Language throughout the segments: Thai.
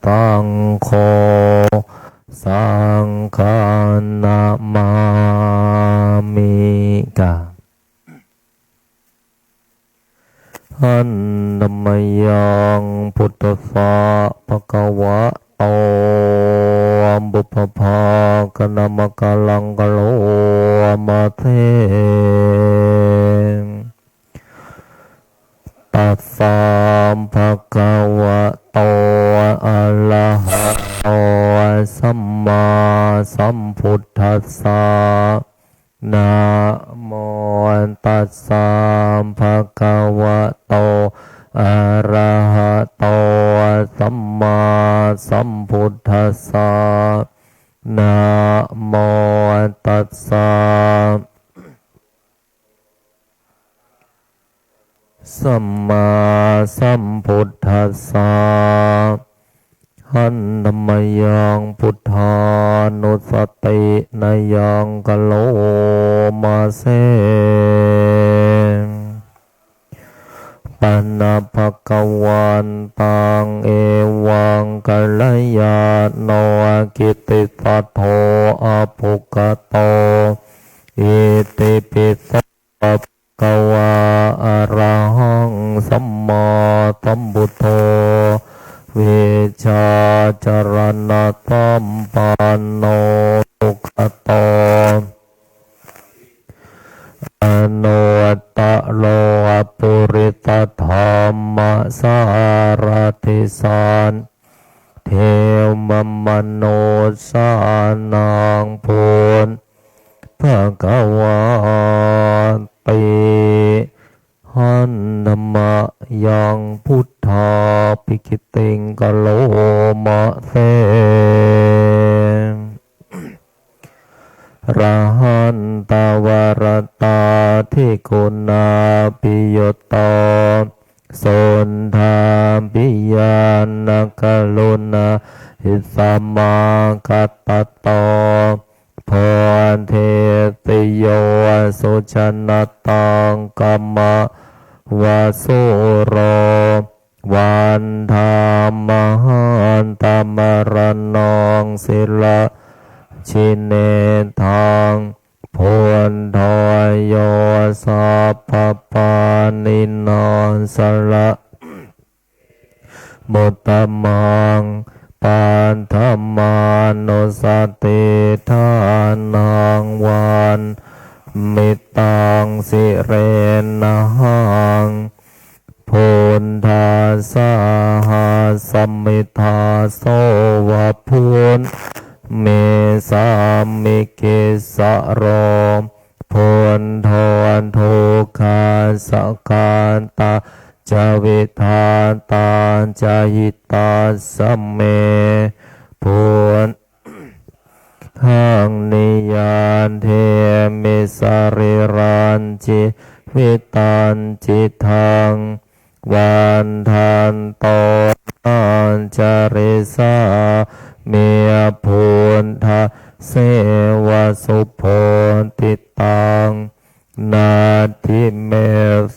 ตังโฆสังฆานามามิกาหันธัมมยังพุทธัสสะภะคะวะโตอัมบุพพากนามะกะลังกะโลมาเทตัสสะภะคะวะโตอะระหะโตสัมมาสัมพุทธัสสะนะโมตัสสะภะคะวะโตอะระหะโตสัมมาสัมพุทธัสสะนะโมตัสสะสัมมาสัมพุทธัสสะหันธัมมยังพุทธานุสตินายังกะโลมาเสปันนะภะคะวันตังเอวังกัลยาโนกิตติสัทโธอะภุคโตอิติปิโสภะคะวะอะระหังสัมมาสัมพุทโธวิชาจารณะสัมปันโนสุขโตอนุตตะโลปุริสธรรมสารติสารเทวมโนสานังพุทธภควาติหันธัมมยังพุทธาภิกขิติงกะโลมะเสระหันตวรตาทิกุณาปิโยโตสนทาปิยานกะลุณาหิสัมมากัตตโตพรเทติโยสุชนะตังกัมมะวาสุโรวันธามหันตมรณองศิลาชินเนทังพลทอยโยสัพพปานินอนสละมุตตมังปันธมานุสติทานังวันมิตังสิเรนะหังพุทธาสาหัสมิทาโสวะพุนเมสามิกิสะโรพุนทวนทุกขาสการตาจาวิทาตาจาหิตาสัมเมพุนหังนิยานเทมิสริรันจิวิตันจิทังวันทันโตอัญจาริสาเมียพุทธาเสวสุโพติตังนาทิเม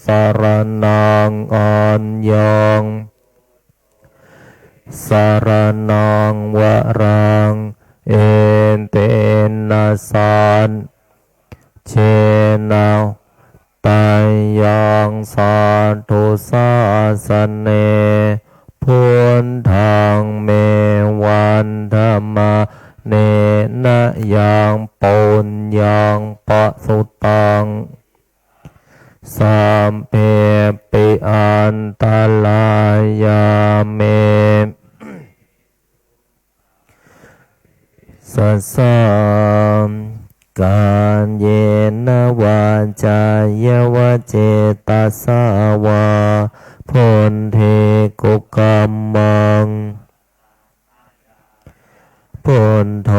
สารนังอัญญังสารนังวรังเอนเตนะสานเชนะตายังสาธุสาสเนพุทธังเมวันธรรมเนนะยังปุญญังปะสุตังสัมเพปิอันตรายาเมสัสสะการเยนะวาจายวะเจตสาวาพุนเทกุกัมมังพุนโท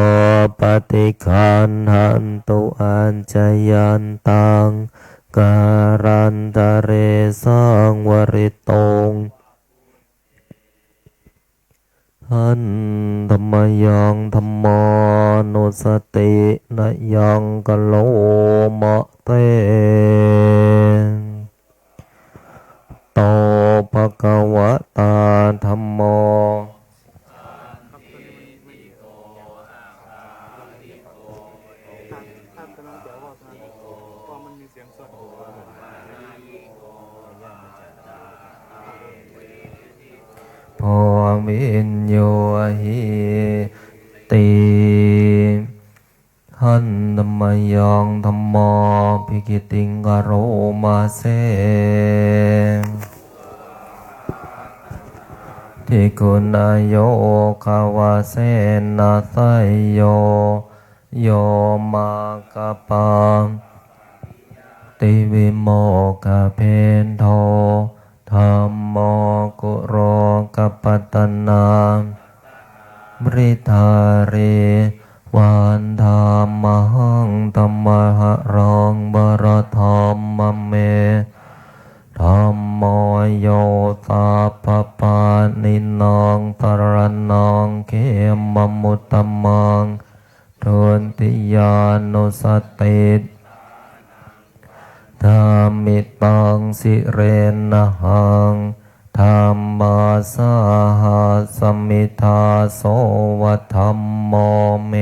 ปฏิคันหันตุอัญจยันตังการันตเรสังวริตงหันธัมมยังธัมมานุสตินายังกะโลมะเตโตภะคะวะตาธัมโม เดี๋ยวว่าท่านพอมันมีเสียงสดโพวินโยหิติหันธรรมยังธรรมะภิกิติงกโรมาเสทิกุณาโยคาวาเสนาไสโยโยมากปาติวิโมกเพนโทธัมโมกุโรกัปปัตตนาบริธาเรวันธรรมหังธรรมหะรังบรธรรมเมธัมโมโยตาปปานินองตรนังเขมมุตตมังทุนติยานุสติธรรมิตังสิเรนะหังธรรมาสาหัสมิทาโสวะธัมโมเม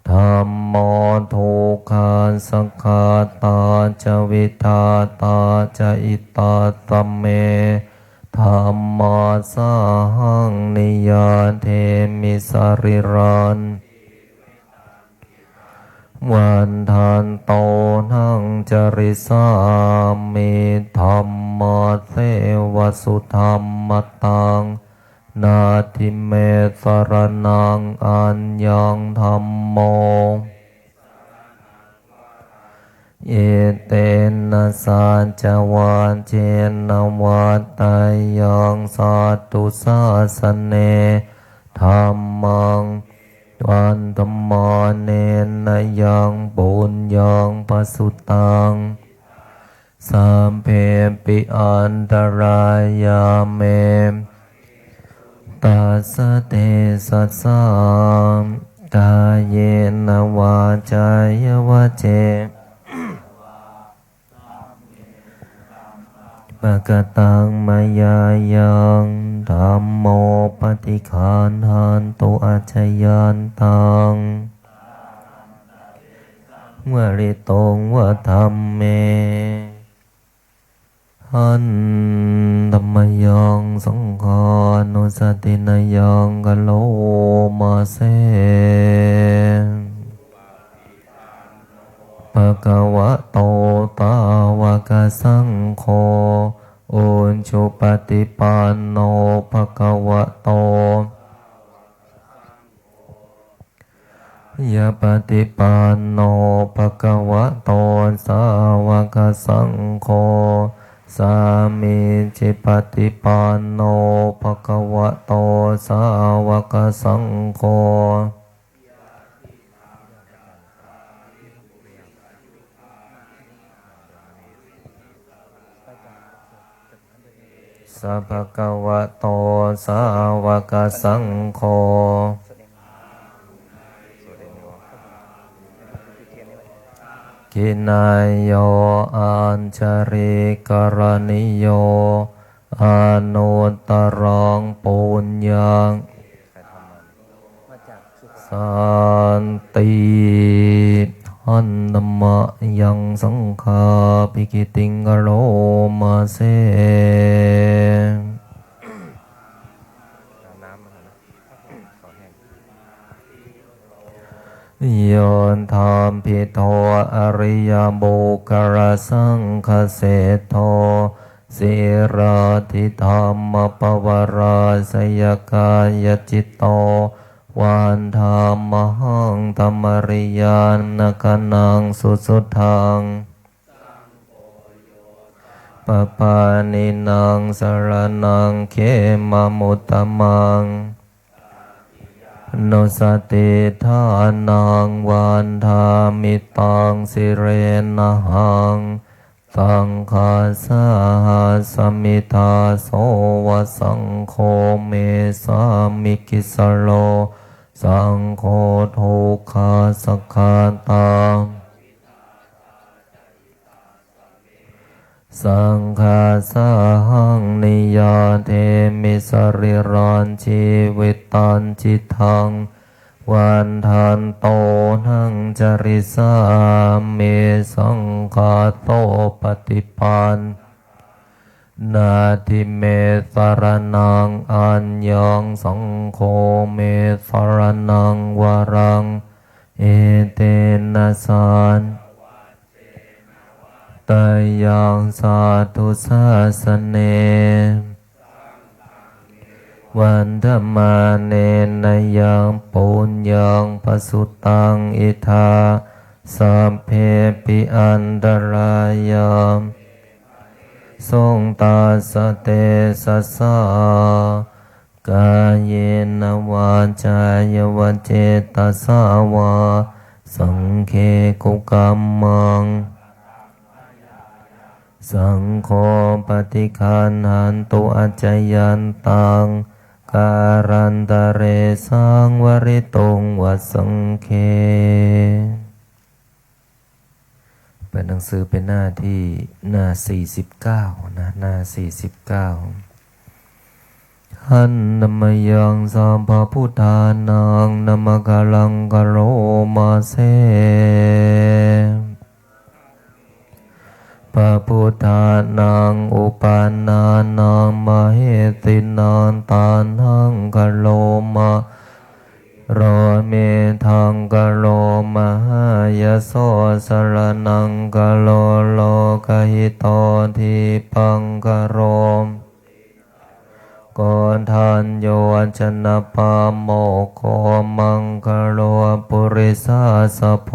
ธัมโมทุกขาสังฆาตาจวิทาตาจอิตาตเมธัมมาสาหังนิยาเทมิสริรันวันทันโตนังจริสามิธัมมาเสวสุธัมมตังนาทิเมสรนังอัญญังธัมโมเอเตนะสัจวาเจนะวัตตายังสัตตุสาสเนธัมมังวันธรรมาเนนะยังปุญญังปสุตังสัมเพปิอันตรายาเมตัสสะเตสัสสะกายเยนะวาจายวะเจปะกตังมายายังธัมโมปฏิฆานันตุอาชยันตังวริตงวะธัมเมหันธัมมยังสังฆานุสตินยังกโลมาเสภะคะวะโตตาวะกะสังโฆอุชุปฏิปันโนภะคะวะโตยะปฏิปันโนภะคะวะโตสาวกสังโฆสามิจิปฏิปันโนภะคะวะโตสาวกสังโฆสัพพะคะวะโตสาวกสังโฆกินายโยอัญชริกรณิโยอนุตตรังปุญญังสันติหันธัมมยังสังฆาภิกิติงกโรมาเสโยนธรรมพิโทอริยบุคลสังฆเสโทสิราธิธรรมปวาราสยกายจิตโตวันธรรมหังธรรมริยานกนังสุสุทังปปานินางสรนังเขมมุตตมังโนสติทานังวันธามิตังสิเรนะหังสังฆาสาหัสมิทาโสวะสังโฆเมสามิกิสโลสังโฆทุกขาสักขาตาสังฆาสาหังนิยาเทมิสริรันชีวิตันจิตัง วันทันโตนังจริสาเมสังฆาโตปฏิปันนาทิเมสรนังอัญญังสังโฆเมสรนังวรังเอเตนะสานตายังสาธุสาสเนวันธรรมาเนนยังปุญญังปสุตังอิทาสัพเพปิอันตรายามทรงตาสเตสะสากายเยนวาจายวเจตสาวาสังเคกุกัมมังสังโฆปฏิคันหันตุอัจจยันตังการันตะเรสังวริตุงวัสสังเคเป็นหนังสือเป็นหน้าที่หน้า49นะหน้า49หันนมยังสัมภพุทธานังนมกาลังกโรมาเสพระพุทธานังอุปานานังมเหตินังตานังกโลมาโรเมทังกโลมหายโสสรนังกโลโลกหิตทิปังกโรมก่อนทานโยชนะปาโมโคมังคโลปุริสาสะโพ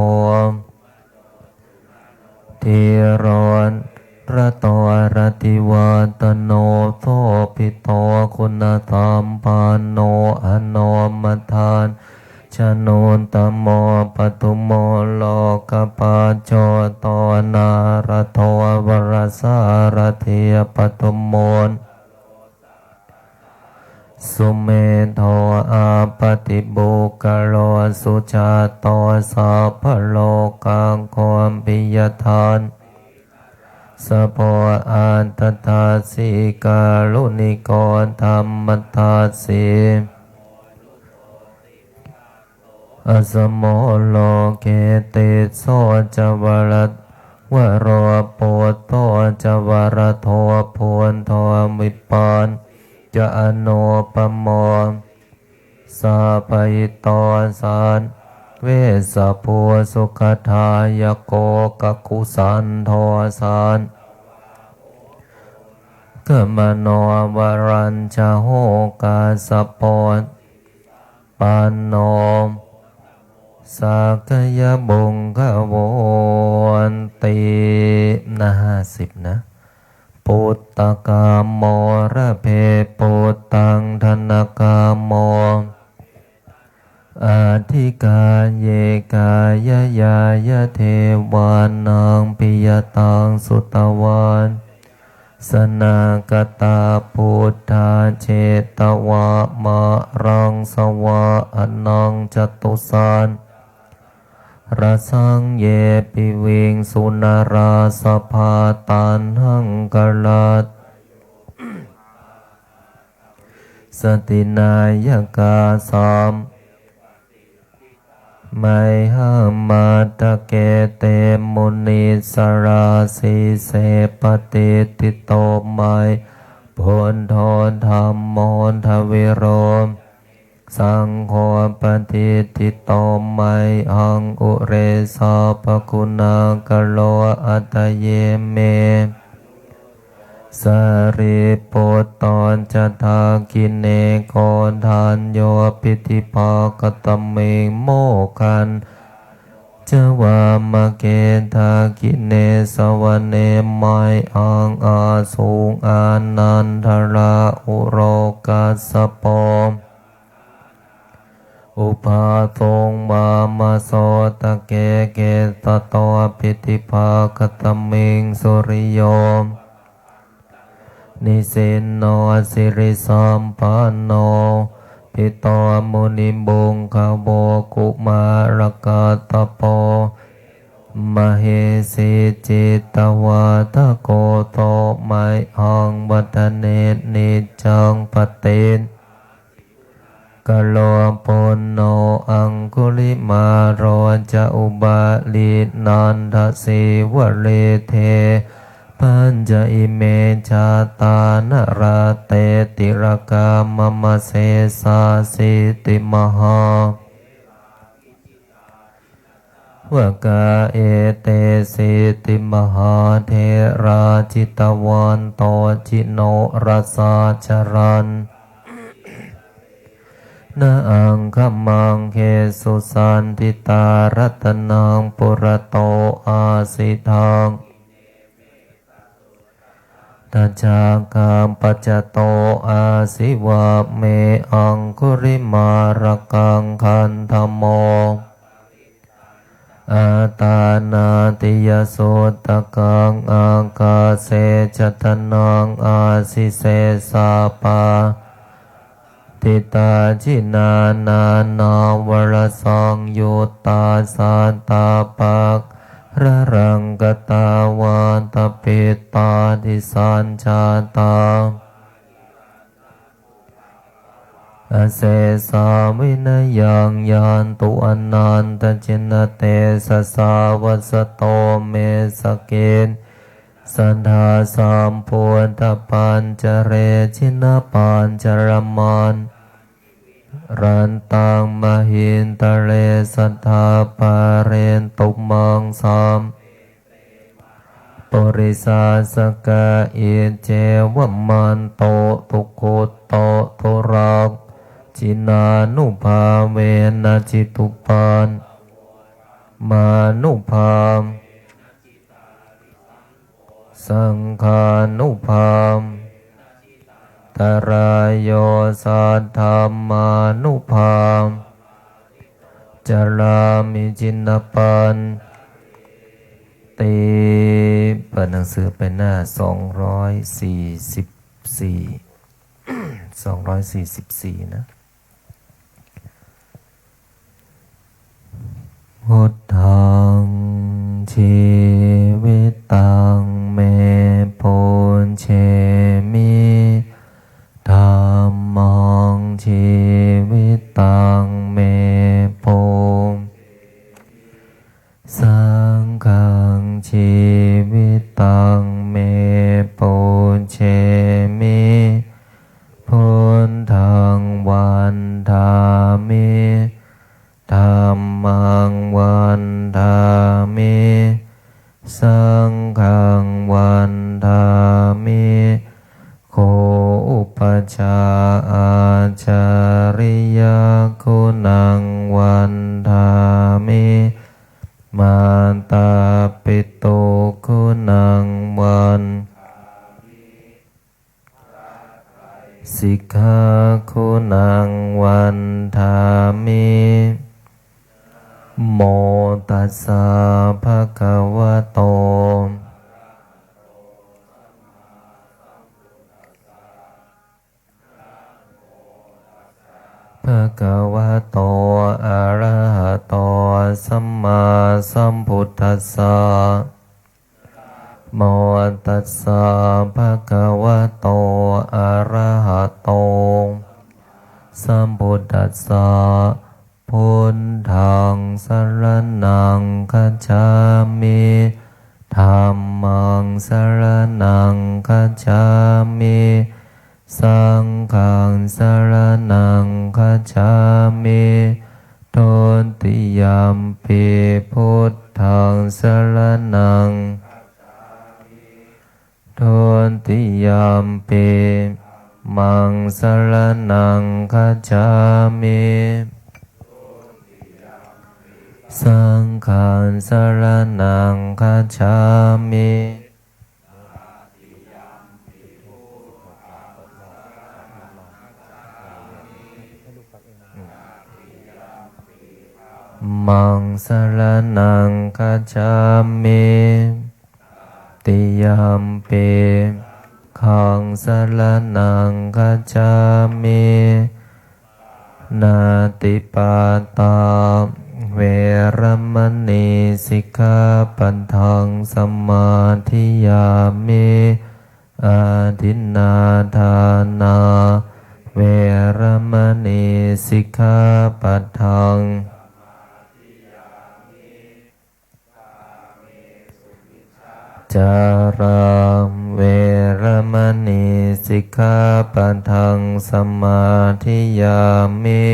ทีรอนระตอรติวาตโนโสภิโตคุณธรรมปานโนอนอมทานชโนตโมปทุโมโลกปาโจตนารโทวรสารเทียปทุโมนสุเมโทอาปฏิบุกโลสุจาโตสัพพโลกังโคมปิยทานสะโพอันตถาสิกาลุนิโกธรรมทัสสิอสโมโลเกติโสจวรัตวโรโปโตจวรโทโพนโทมิปานจะอโนปโมสาปยิโตสานเวสะโพสุขทายโกกคุสันโทสานกมโนวรัญชโหกาสปอนปานโนสักยบุงขวนตินะ50นะปุตตะกามโมระเพปุตตังธนกามโมอาทิกาเยกายยายเทวานังปิยตังสุตวานสนากตาพุทธาเจตวะมะรังสวะอนังจตุสานรสังเยปิวิงสุนาราสภาตันหังกลัดสตินายกาสามไมหัมมาตะเกเตมุนิสราสีเสปติติโตไมพลทนธรรมมนทวิโรมสังโฆปฏิทิโตไมหังอุเรสาภคุณากโลอัตเยเมสาริปุตตนจะทากินเนโกนทานโยปิธิภาคตเมงโมคันจวามเกทากินเนสวเนมัยอังอาสุงอานันทราอุโรกัสสปมอุปาทงมามาโสตะเกเกตโตปิธิภาคตเมงสุริโยมนิสินโนสิริสัมปันโนปิโตมุนิบุงคโบกุมารกาตโปมเหสิจิตวาทโกโตไมหังวัฒเนนิจังปเตนก โลปุณโนอังคุลิมาโรจะอุบาลีนันทสีวะเลเทปัญจอิเมชาตานราเตติรกามมะเสสาสิติมหาวกาเอเตสิติมหาเทราจิตวันโตจิโนรัสสาชรันนาอังคมังเคสุสันติตารัตนังปุระโตอาสิทังตัจจากามปัจจโตอาสิวะเมอังคุริมารกังคันธโมอาตานาติยโสตกังอากาเสจตนังอาสิเสสาปาติตาจินานา นาวรสังยุตตาสัตตาปักระรังกตาวาตปิตาทิสัญชาตาอเสสาวินยังยันตุอนันตจินเตสสาวัสโตเมสเกนสันธาสัมพุทธปัญจเรชินปัญจรมันรันตังมหินตะเรสัทธาปาเรนตุมังสามปริสาสกะอิเจวมันโตตุกุตโตตุรักจินานุภาเวนะจิตุปันมานุภามสังฆานุภามตรายโยสัทธามานุภามจารามิจินปันติเปิดหนังสือไปหน้า244 นะพุทธังชีวิตังเมปุญเชมิธัมมังชีวิตังเมปุญสังฆังชีวิตังเมปุญเชมิพุทธังวันธามิธัมมังวันธามิสังฆังวันธามิโคอุปชาอาจาริยคุณังวันธามิมาตาปิโตคุณังวันสิกขาคุณังวันธามิโมตัสสะภะคะวะโตภะคะวะโตอะระหะโตสัมมาสัมพุทธัสสะโมตัสสะภะคะวะโตอะระหะโตสัมพุทธัสสะพุทธังสรณังคัจฉามิธัมมังสรณังคัจฉามิสังฆังสรณังคัจฉามิทุติยัมปิพุทธังสรณังทุติยัมปิมังสรณังคัจฉามิสังฆังสรณังคัจฉามิมังสรณังคัจฉามิติยัมปิขังสรณังคัจฉามินาติปาตาเวรมณีสิกขาปัฏฐังสมาธิยามิอาทินนาทานาเว รมณีสิกขาปัทังจาราเวรมณีสิกขาปัทังสมาธิยามิ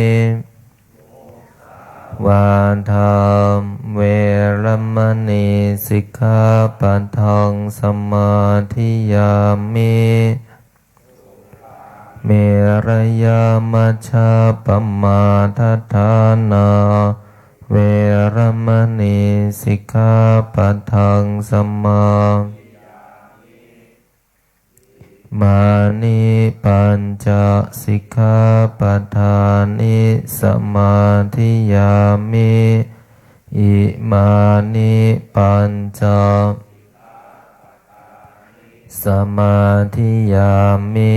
วาทามเวรมณีสิกขาปัทังสมาธิยามิเมรยามัชฌาปมาทัฏฐานาเวรมณีสิกขาปัทังสมามานิปัญจสิกขาปัฏฐานิสมาธิยามิอิมานิปัญจสมาธิยามิ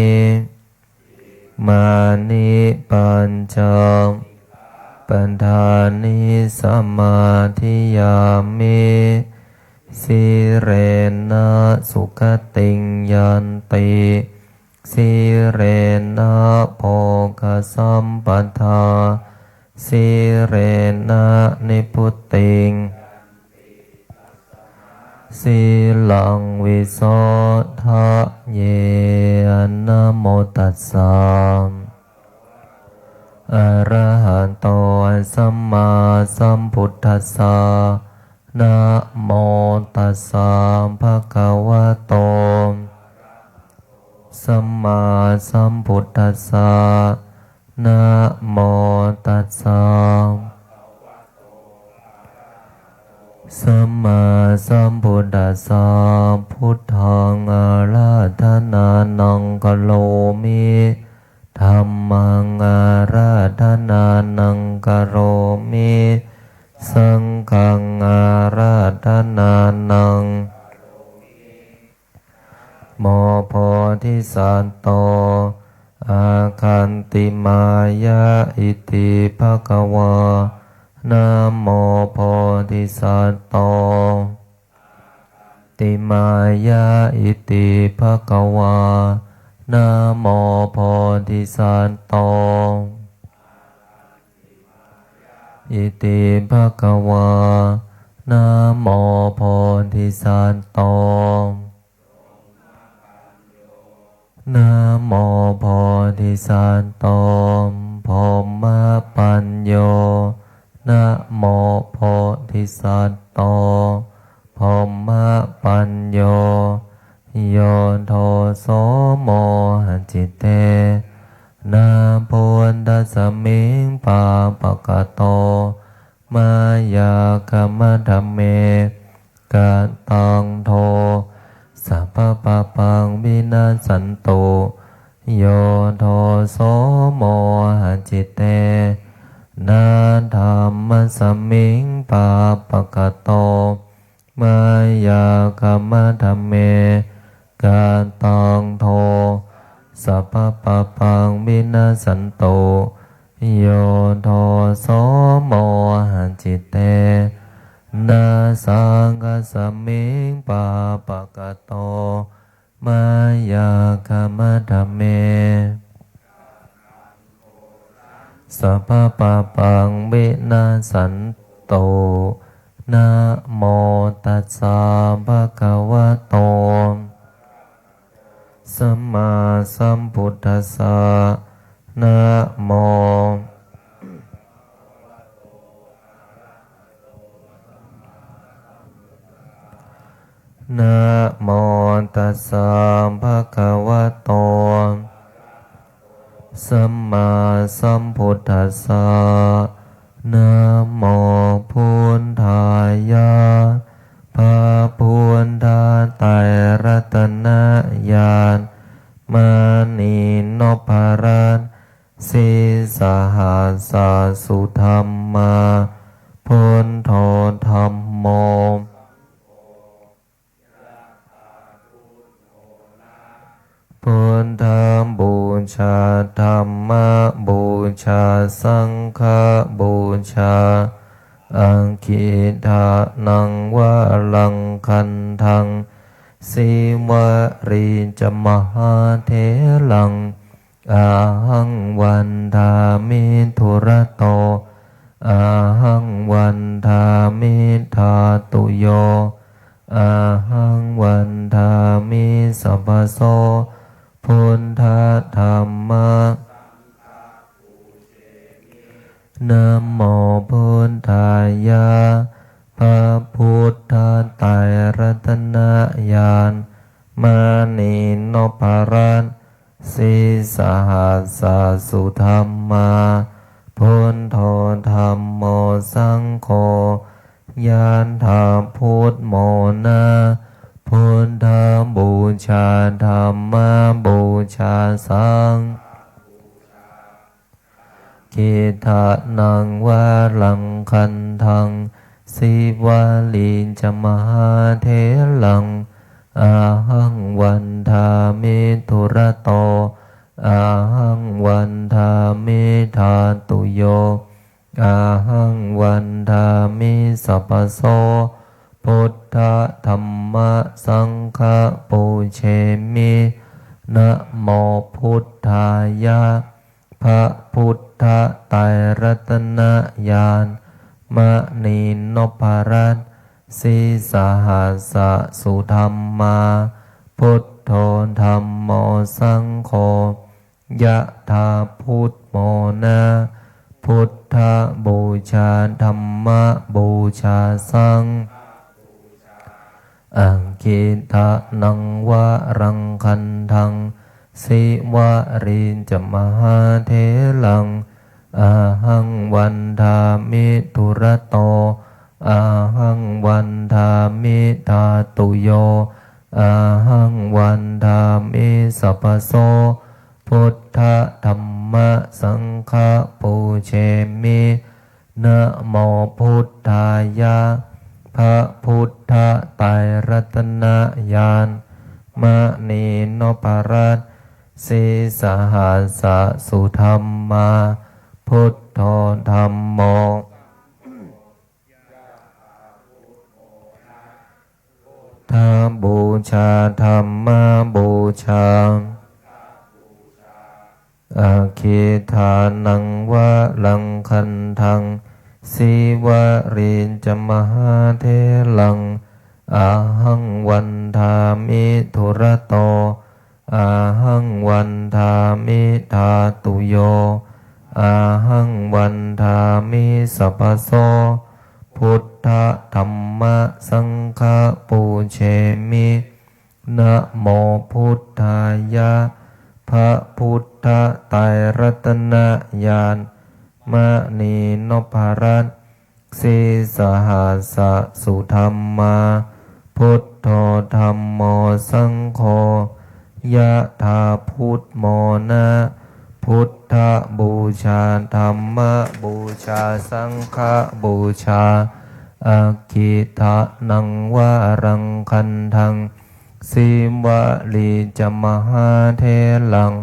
มานิปัญจปัฏฐานิสมาธิยามิสิเรนะสุขติงยันติสิเรนะโภคสัมปทาสิเรนะนิพุตติงสีลังวิโสทะเยนะโมตัสสะอะระหะโตสัมมาสัมพุทธัสสะนะโมตัสสะภะคะวะโตสัมมาสัมพุทธัสสะนะโมตัสสะสัมมาสัมพุทธัสสะพุทธังอาราธนานังกโลมิธัมมังอาราธนานังกโรมิสังฆังอาราธนานังโมโพธิสัตโตอาคันติมายะอิติภควานะโมโพธิสัตโตติมายะอิติภควานะโมโพธิสัตโตอิติภควานะโมโพธิสัตโตนะโมโพธิสัตโตพรหมปัญโยนะโมโพธิสัตโตพรหมปัญโยโยโทโสโมหจิตเตนะพุทธัสสมิงปาปะกะโตมายาคัมมะธัมเมกะตังโทสัพพะปะปังวินาศสันตุโยโทโสโมหจิตเตนะธัมมัสสมิงปาปะกะโตมายาคัมมะธัมเมกะตังโทสัพพะปะปังวินาศสันตุโยโทโสโมหจิตเตนะสังฆสมิงปาปะกะโตมายาคัมมะธัมเมสัพพะปะปังวินาศสันตุนะโมตัสสะภะคะวะโตสัมมาสัมพุทธัสสะนะโมนะโมตัสสะภะคะวะโตสัมมาสัมพุทธัสสะนะโมพุทธายะพระพุทธไตรรัตนญาณมณีนพรัตน์สิสหัสสสุธรรมาพุทโธธัมโมพุทธบูชาธรรมบูชาสังฆบูชาอังคิทานังวะลังคันทังสีวริจมหาเถลัง อาหังวันทามิทุระโตอาหังวันทามิธาตุโยอาหังวันทามิสัพพโสพุทธธัมมานะโมพุทธายะพระพุทธไตรรัตนญาณมานีนพรัตน์สีสหัสสสุธรรมาพุทโธธัมโมสังโฆยานธาพุทธโมนะพุทธบูชาธัมมบูชาสังกิทานังวาลังคันทังสิวาลีจมหาเทลังอาหังวันทามิทุระโตอาหังวันทามิธาตุโยอาหังวันทามิสัพพโสพุทธธัมมสังฆปูเชมินะโมพุทธายะพระพุทธไตรรัตนญาณมณีนพรัตน์สีสหัสสสุธรรมาพุทโธธัมโมสังโฆยะถาพุทธโมนะพุทธบูชาธัมมบูชาสังอังคิทะนังวะรังคันทังสิวะรินจมหาเทลังอาหังวันทามิทุระโตอาหังวันทามิธาตุโยอาหังวันทามิสัพพโสพุทธธัมมสังฆปูเชมินะโมพุทธายะพระพุทธไตรรัตนญาณมณีนพรัตน์สีสหัสสสุธรรมาพุทโธธัมโมธาบูชาธัมมาบูชาอาคิทานังวะลังคันทังสิวะรินจมหาเทลังอาหังวันทามิทุระโตอาหังวันทามิธาตุโยอาหังวันทามิสัพพโสพุทธธัมมสังฆปูเชมินะโมพุทธายะพระพุทธไตรรัตนญาณมณีนพรัตน์สีสหัสสสุธรรมาพุทโธธัมโมสังโฆยะถาพุทธโมนะพุทธบูชาธัมมบูชาสังฆบูชาอาคิทะนังวารังคันทังสิวะลีจมหาเทลัง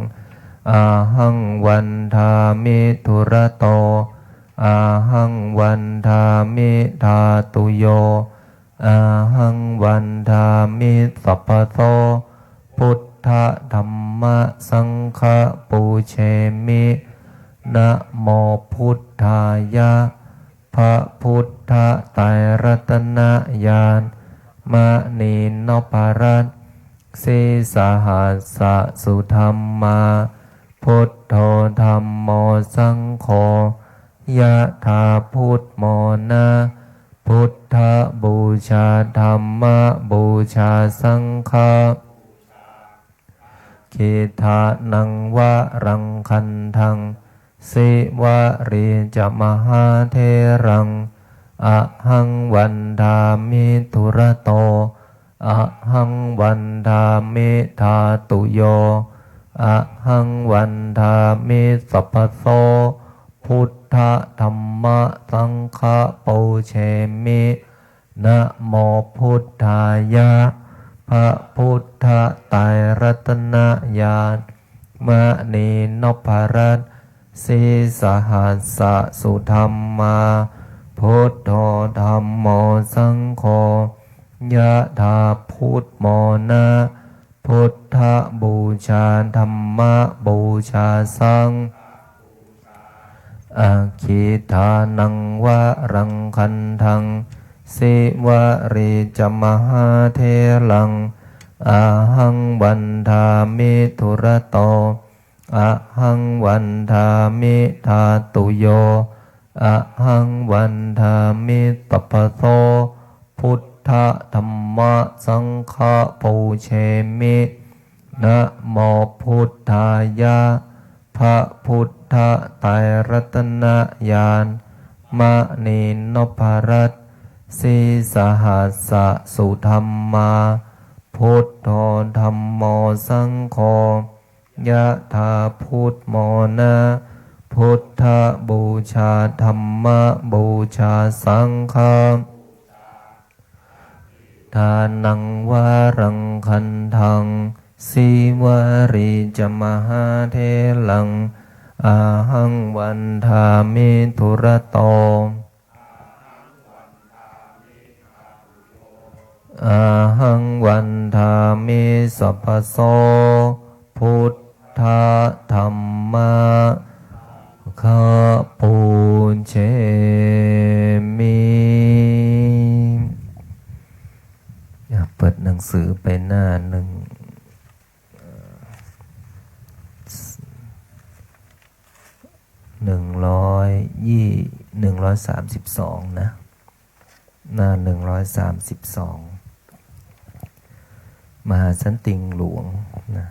อาหังวันทามิทุระโตอาหังวันทามิธาตุโยอาหังวันทามิสัพพโสพุทธธัมมสังฆปูเชมินะโมพุทธายะพระพุทธไตรรัตนญาณมณีนพรัตน์สีสหัสสสุธรรมาพุทโธธัมโมสังโฆยะถาพุทธโมนะพุทธบูชาธัมมบูชาสังฆคิทานังวะรังคันทังสิวะริจมหาเทรังอะหังวันทามิทุระโตอะหังวันทามิธาตุโยอะหังวันทามิสัพพโสพุทธธัมมสังฆปูเชมินะโมพุทธายะพระพุทธไตรรัตนญาณมณีนพรัตน์สีสหัสสสุธรรมาพุทโธธัมโมสังโฆยะถาพุทธโมนะพุทธบู ชาธัมมะบูชาสังฆอาคิทานังวะรังคันทังสิวะริจมหาเทลังอาหังวันทามิทุระโตอะหังวันทามิธาตุโยอะหังวันทามิตัพพโสพุทธธัมมะสังฆะปูเชมินะโมพุทธายะพระพุทธไตรรัตนญาณมณีนพรัตน์สีสหัสสะสุธรรมาพุทโธธัมโมสังโฆยะถาพุทโมนะพุทธบูชาธัมมบูชาสังฆทานังวารังคันทังสีวาริจมหาเทลังอาหังวันทามิทุระโตอาหังวันทามิสัพพโสพุทธธัมมาคาปูเชมิเปิดหนังสือไปหน้า132นะหน้า132มหาสันติงหลวงนะ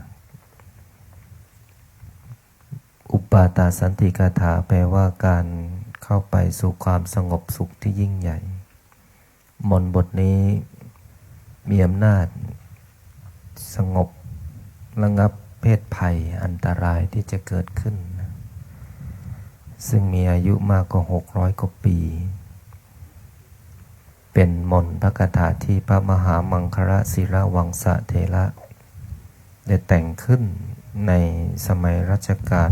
อุปาตาสันติกถาแปลว่าการเข้าไปสู่ความสงบสุขที่ยิ่งใหญ่มนต์บทนี้มีอำนาจสงบระงับเพศภัยอันตรายที่จะเกิดขึ้นนะซึ่งมีอายุมากกว่า600 กว่าปีเป็นมนต์พระคาถาที่พระมหามังคลศิรวังสะเถระได้แต่งขึ้นในสมัยรัชกาล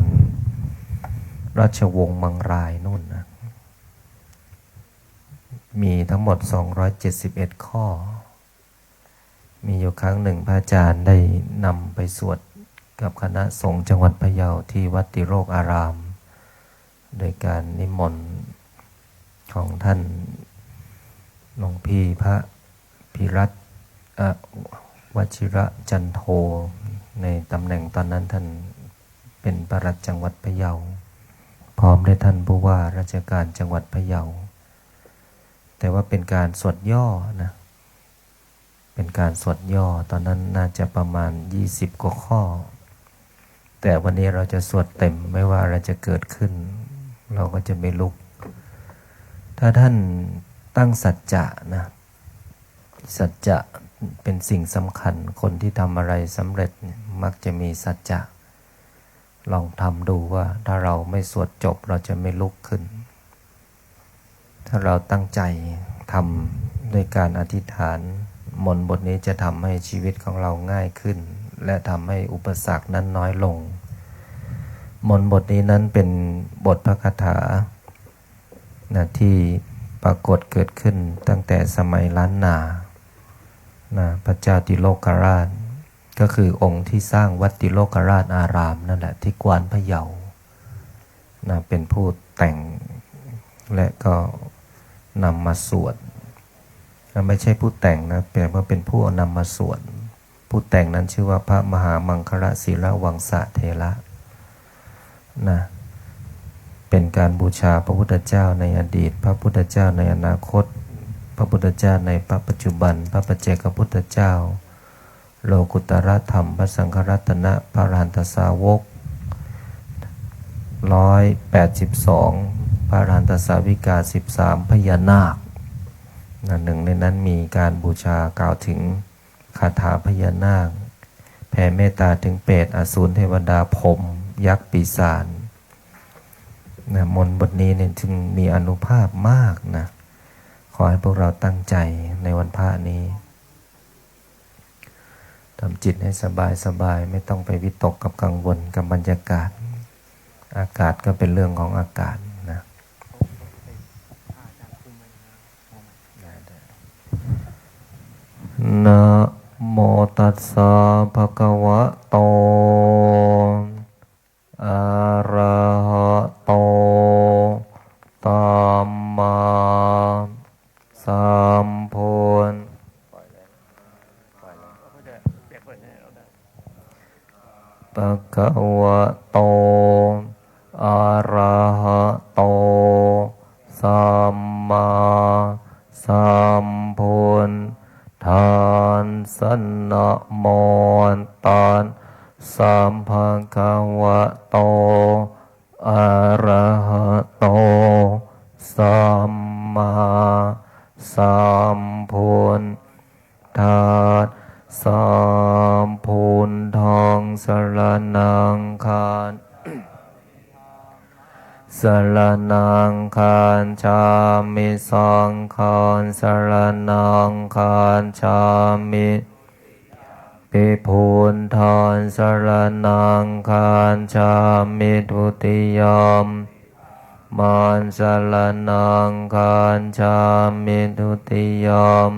ราชวงศ์มังรายนู่นนะมีทั้งหมด271 ข้อมีอยู่ครั้งหนึ่งพระอาจารย์ได้นำไปสวดกับคณะสงฆ์จังหวัดพะเยาที่วัดติโรกอารามโดยการนิมนต์ของท่านหลวงพี่พระพิรัตน์วชิระจันโทในตำแหน่งตอนนั้นท่านเป็นปลัดจังหวัดพะเยาพร้อมด้วยท่านผู้ว่าราชการจังหวัดพะเยาแต่ว่าเป็นการสวดย่อนะเป็นการสวดย่อตอนนั้นน่าจะประมาณ20 กว่าข้อแต่วันนี้เราจะสวดเต็มไม่ว่าอะไรจะเกิดขึ้นเราก็จะไม่ลุกถ้าท่านตั้งสัจจะนะสัจจะเป็นสิ่งสำคัญคนที่ทำอะไรสำเร็จมักจะมีสัจจะลองทำดูว่าถ้าเราไม่สวดจบเราจะไม่ลุกขึ้นถ้าเราตั้งใจทำด้วยการอธิษฐานมนต์บทนี้จะทำให้ชีวิตของเราง่ายขึ้นและทำให้อุปสรรคนั้นน้อยลงมนต์บทนี้นั้นเป็นบทพระคาถานะที่ปรากฏเกิดขึ้นตั้งแต่สมัยล้านนานะพระเจ้าติโลกราชก็คือองค์ที่สร้างวัดติโลกราชอารามนั่นแหละที่กวานพะเยานะเป็นผู้แต่งและก็นำมาสวดไม่ใช่ผู้แต่งนะแต่ว่าเป็นผู้นำมาสวดผู้แต่งนั้นชื่อว่าพระมหามังคลศิรวังสะเถระนะเป็นการบูชาพระพุทธเจ้าในอดีตพระพุทธเจ้าในอนาคตพระพุทธเจ้าในพระปัจจุบันพระปัจเจกพุทธเจ้าโลกุตตรธรรมพระสังฆรัตนะพระอรหันตสาวก182พระอรหันตสาวิกา13พญานาคหนึ่งในนั้นมีการบูชากล่าวถึงคาถาพญานาคแผ่เมตตาถึงเปรตอสูรเทวดาพรหมยักษ์ปีศาจนะมนต์บทนี้เนี่ยจึงมีอานุภาพมากนะขอให้พวกเราตั้งใจในวันพระนี้ทำจิตให้สบายไม่ต้องไปวิตกกับกังวลกับบรรยากาศอากาศก็เป็นเรื่องของอากาศนะนะโมตัสสะภะคะวะโต ภะคะวะโตอะระหะโตสัมมาสัมพุทธัสสะนะโมตัสสัมภะคะวะโตอะระหะโตสัมมาสัมพุทธัสสะพุทธังสรณังคารสรณังคารฉามิสังฆังสรณังคารฉามิภิพุทธังสรณังคารฉามิทุติยมมันสรณังคารฉามิทุติยม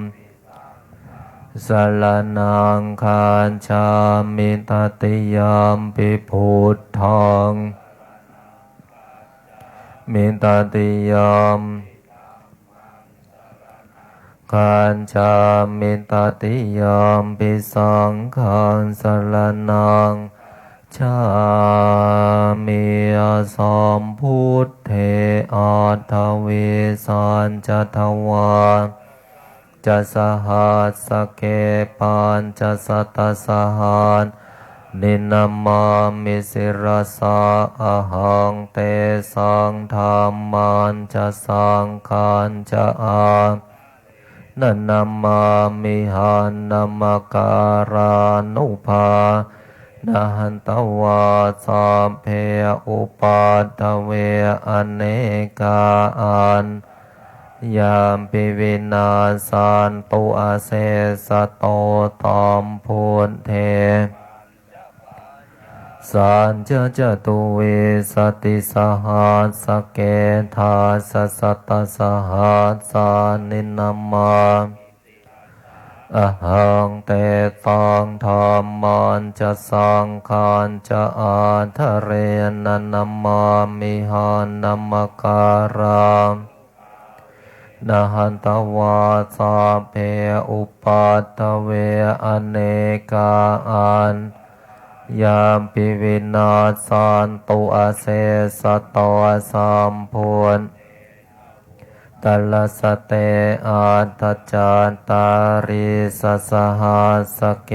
สรณังคารฉามิตติยมภิพุทธังมิตติยมคารฉามิตติยมภิสังฆังสรณังฉามิสัมพุทเทอัตถเวสัญจทวาจะสหัสสะเกปัญจะสัตตสหัสนินามามิสิรสาอะหังเตสังธรรมันจะสังฆันจะอานันนามามิหันนามการานุภานะหันตวาสัพเพอุปัฏฐเวอเนกาอันยามปิวินาสันตุอาเสสะโตตอมพุทเทสัญจตุเวสติสหัสสะเกธาสสัตตสหัสสานินามาอะหังเตตังธรรมันจะสังฆันจะอาทะเรนะนามามิหันนามการามนะหันตวาสัพเพอุปัฏฐเวอเนกาอันยามปิวินาสันตุอาเสสะโตสัมพุทตัลลสเตอัตถจาตาริสสหัสสะเก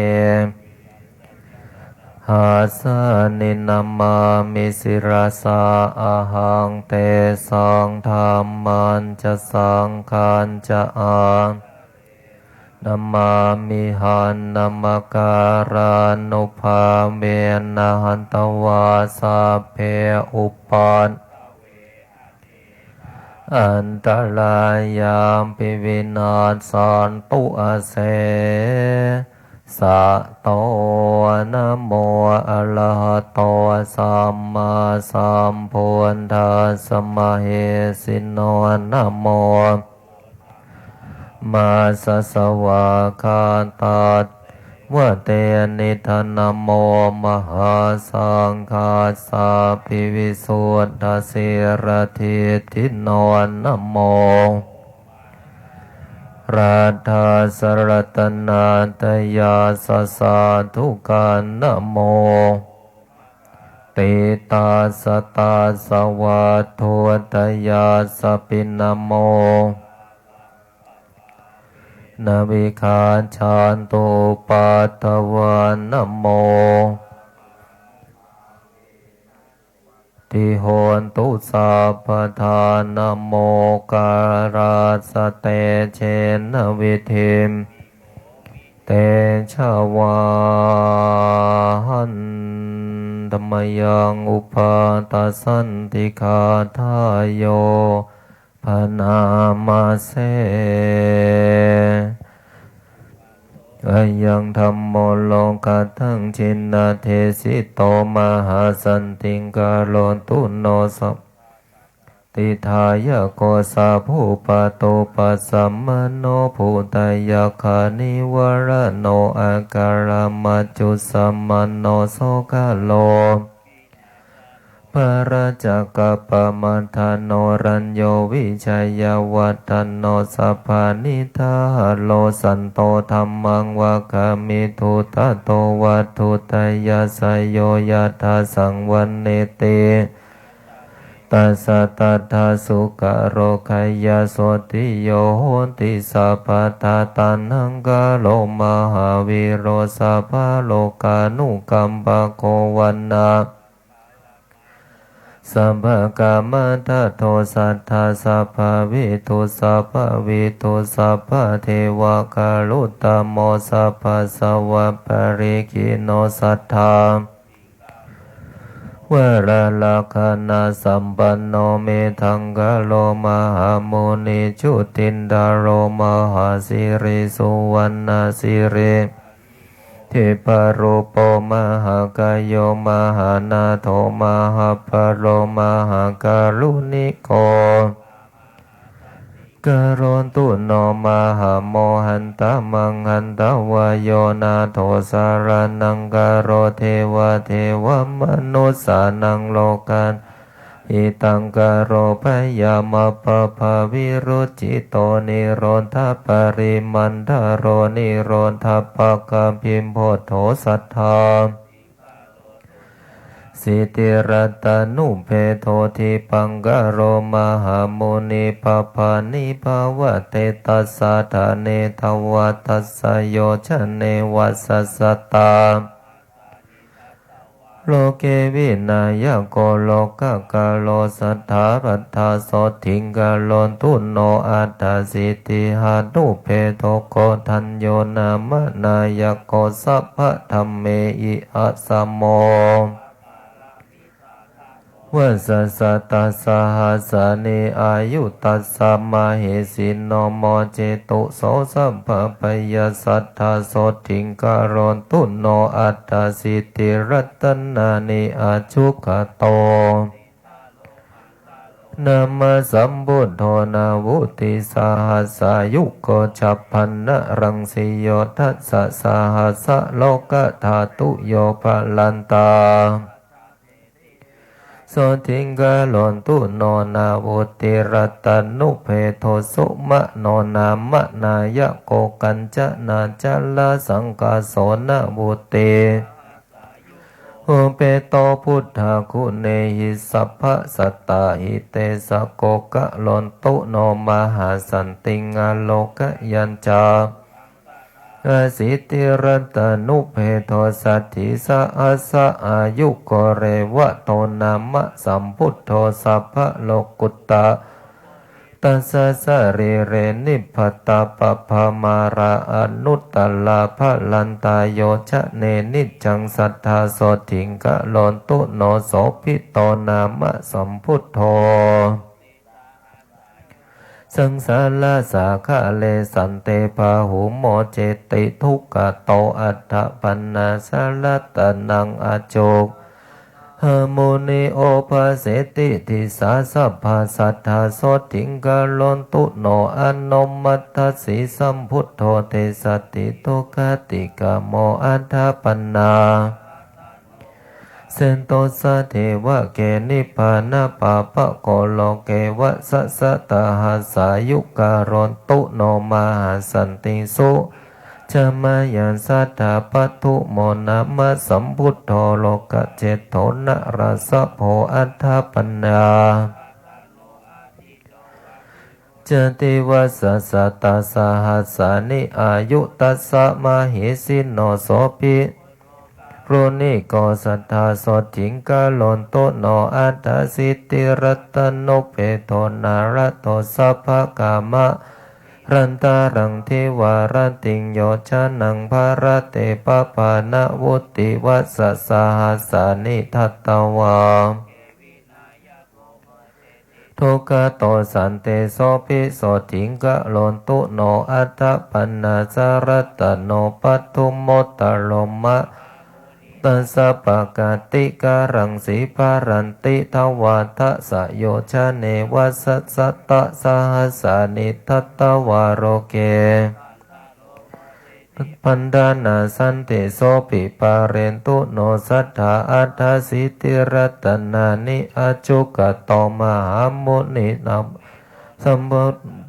หัสนินามามิสิรสาอะหังเตสังธรรมันจะสังฆันจะอานามามิหันนามการานุภาเวนะหันตวาสัพเพอุปัฏอันตรายามปิวินาศสันตุอาเสสะโตนะโมอะระหะโตสัมมาสัมพุทธัสสะมะเหสิโนนะโมมาสสวะคาตัสวะเตนิธนะโมมหาสังฆาสาภิวิสุทธาสิรทิทิโนนะโมราธาสรตนาตยาสสาธุกันนะโมติตาสตาสวัตถุตยาสปินะโมนาวิคาชันตุปัฏฐวานะโมติโหนตุสัพพทานะโมการาสเตเชนะวิธิมเตชะวาหันธัมมยังอุปาทสันติคาทายโยพนามาเสอายังธัมโมโลกัตถังชินนาเทสิโตมหาสันติงกาโลตุโนสัพติทายะโกสาภูปโตปัสสัมมโนภูตายะคานิวรโนอาการมัจจุสัมมโนโสกาโล พระราชกัปปมัฏฐานโนรัญโยวิชัยยวัฏฐานโนสัพพานิทาโลสันโตธัมมังวะคามิทุตโตวัตถุตยาสยโยยถาสังวันเนเตตัสสะตัทธาสุกะโรคายาโสติโยโหติสัพพะทาตันหังกาโลมหาวิโรสัพพะโลกานุกัมปะโควันนาสัพพะกามัฏฐโทสัทธาสัพพะวิทุสัพพะวิทุสัพพะเทวกาลุตตโมสัพพะสวะปริกิโนสัทธาวราลาคณาสัมปันโนเมทังกะโลมหามุนิจุตินดาโรมหาสิริสุวรรณสิริทิปโรโปมหากายโยมหานาโทมหาปโรมหาการุณิโกกโรนตุโนมหาโมหันตมังหันตวายโยนาโทสารนังกโรเทวะเทวมนุสสานังโลกันอิตังกโรพยามปภาวิรุจิโตนิโรธาปริมันทโรนิโรธาปะกามพิมโพธโธสัทธาสิติรัตนุเพโททิปังกโรมหามุนิปปานิภาวะเตตัสสะทะเนทวัตตัสสะโยชะเนวัสสสตาโลเกวินายโกโลกกาโลสัทธารัตถาโสทิงกาโลนตุโนอัตถสิติหานุเพโทโกทัญโยนามนายโกสัพพะธัมเมอิอัสสมโมวัสสะตัสสะหัสสะเนอายุตัสสะมะเหสิโนโมเจตุโสสัพพะปยสัทธาโสทิงกโรนตุโนอัตถสิติรัตนานิอาชุขโตนามาสัมพุทโธนาวุติสาหัสสายุโกฉัพพันนะรังสิโยทัสสะสาหัสสะโลกธาตุโยภลันตาโสทิงกาโลนตุโนนาวุติรัตนุเพโทสุมะโนนามะนายโกกัญจนาจัลลสังกาโสนวุติโอเปโตพุทธาคุเนหิสัพพะสัตตาหิเตสะโกกะโลนตุโนมหาสันติงาโลกยัญจาอาสิติรัตนุเพโทสัตถิสะอาสะอายุโกเรวะโตนามะสัมพุทโธสัพพะโลกุตตะตัสสะสะเรเรนิพพตาปะภามาราอนุตตลาภลันตายโยชะเนนิจจังสัทธาโสถิงกะโลนตุโนโสภิโตนามะสัมพุทโธสังสาราสาขาเลสันเตปาหุโมเจติทุกขโตอัฏฐปันนาสารัตนังอโจกหโมนิโอภาเสติทิสาสัพพาสัทธาโสติงกาโลนตุโนอนนมัตถสีสัมพุทโธเทสติโตคติกาโมอัฏฐปันนาเซนโตสะเทวะเกนิพพานะปาปะโกโลเกวะสัสสะตหัสสายุการนตุโนมหาสันติสุจมายันสัทธาปัตถุโมนามะสัมพุทโธโลกเจโตนะราสะโพอัฏฐปัญญาจติวัสสะตัสสะหัสสานิอายุตัสสะมหิสิโนโสภิโรนิโกสัทธาโสถิงกาโลนโตโนอัตถสิติรัตโนเปโตนารโตสัพพะกามะรันตารังเทวารติงโยชานังภารเตปะปานะวุติวัสสะหัสสานิทัตตวาทุกขโตสันเตโสภิโสถิงกะโลนตุโนอัตถปันนาสารตโนปัตถุโมตตโลมะตัสสะปะกาติการังสีภารันติทวาทะสะโยชะเนวัสสะตะสหัสสานิทัตตวารโรเก ปันดานาสันติโสปิปาเรนตุโนสัทธาอัฏฐสิติรัตนานิอจุกโตมหามุนินาสัม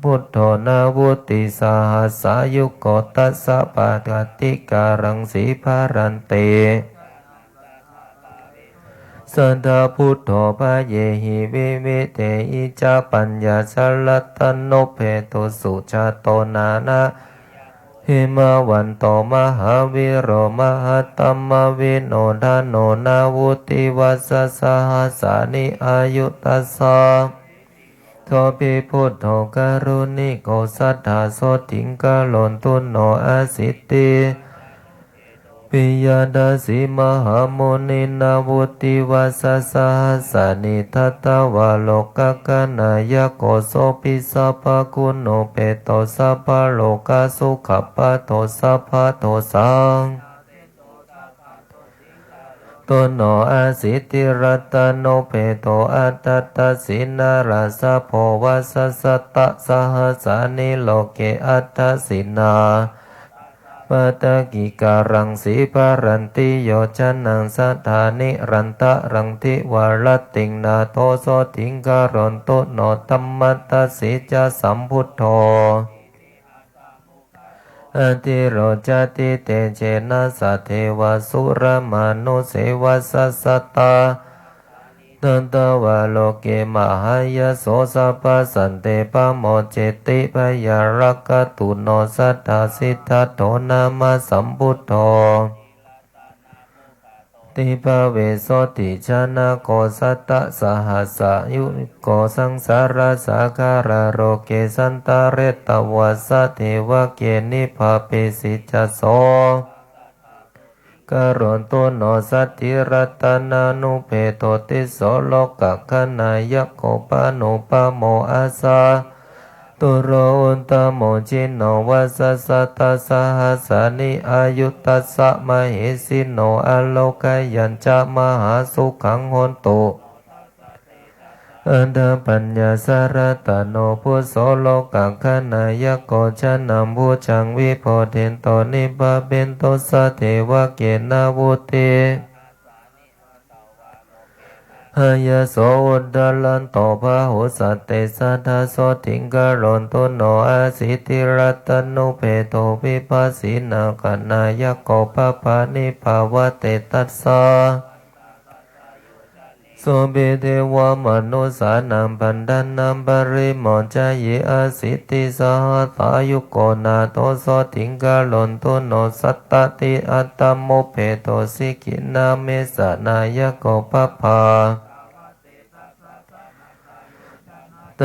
พุทโธนาวุติสาหัสสายุโกตัสสะปะกติการังสีภารันเตสัทธาพุทโธภะเยหิวิวิเตอิจาปัญญาชลัตตโนเพตุสุชาโตนานะหิมาวันโตมหาวิโรมหัตตมวิโนทาโนนาวุติวัสสะสหัสสานิอายุตัสสะโทปิพุทโธกรุณิโกสัทธาโสติงกะโลนตุโนอาสิตติปิยดาสิมหาโมนินาวุติวัสสะสหัสสานิทัตตวาโลกกนายโกโสปิสัพพคุโนเปโตสัพพโลกสุขปะโตสัพพะโตสังตุโนอาสิติรัตโนเปโตอัตตะสินาราสะโพวัสสะสัตตะสหัสสานิโลเกอัตถสินาปัตตกิการังสีภารันติโยชนังสัทธานิรันตะรังทิวารติงนาโทโสติงการันตุโนตัมมัตตสิจสัมพุทโธอติโรจติเตเจนะสัทเทวสุรมานุเสวะสัสสตาตันตวะโลเกมหายโสสัพพสันเตปะโมเจติพยารักตุโนสัทธาสิทธัตโตนามาสัมพุทโธติภเวโสติชนะโกสัตตะสหัสสายุโกสังสารสาคาราโรเกสันตาเรตวัสสะเทวะเกนิภาเปสิจโสกรณตุโนสัตติรัตนานุเพโตติโสโลกขณายโกปานุปโมอาสาตุโรอุนตโมจิโนวัสสะสัตตสหัสสานิอายุตัสสะมเหสิโนอโลกยัญจมหาสุขังโหนตุอันดาปัญญาสารตโนพุโสโลกขณายโกชนัมพุชังวิโพเทนโตนิบาเบนโตสัเทวะเกนาวุติหายโสอุดดลันโตภะหุสัตเตสัทธาโสติงกะโรนตุโนอาสิติรัตนุเพโตวิปัสสินาคณายโกปะปานิภาวะเตตัสสะโสเบเทวมนุสานังปันดานังปริโมจเยอาสิติสหัสสายุโกนาโตโสติงกะโลนตุโนสัตตติอัตตโมเพโตสิกินาเมสนายโกปะภา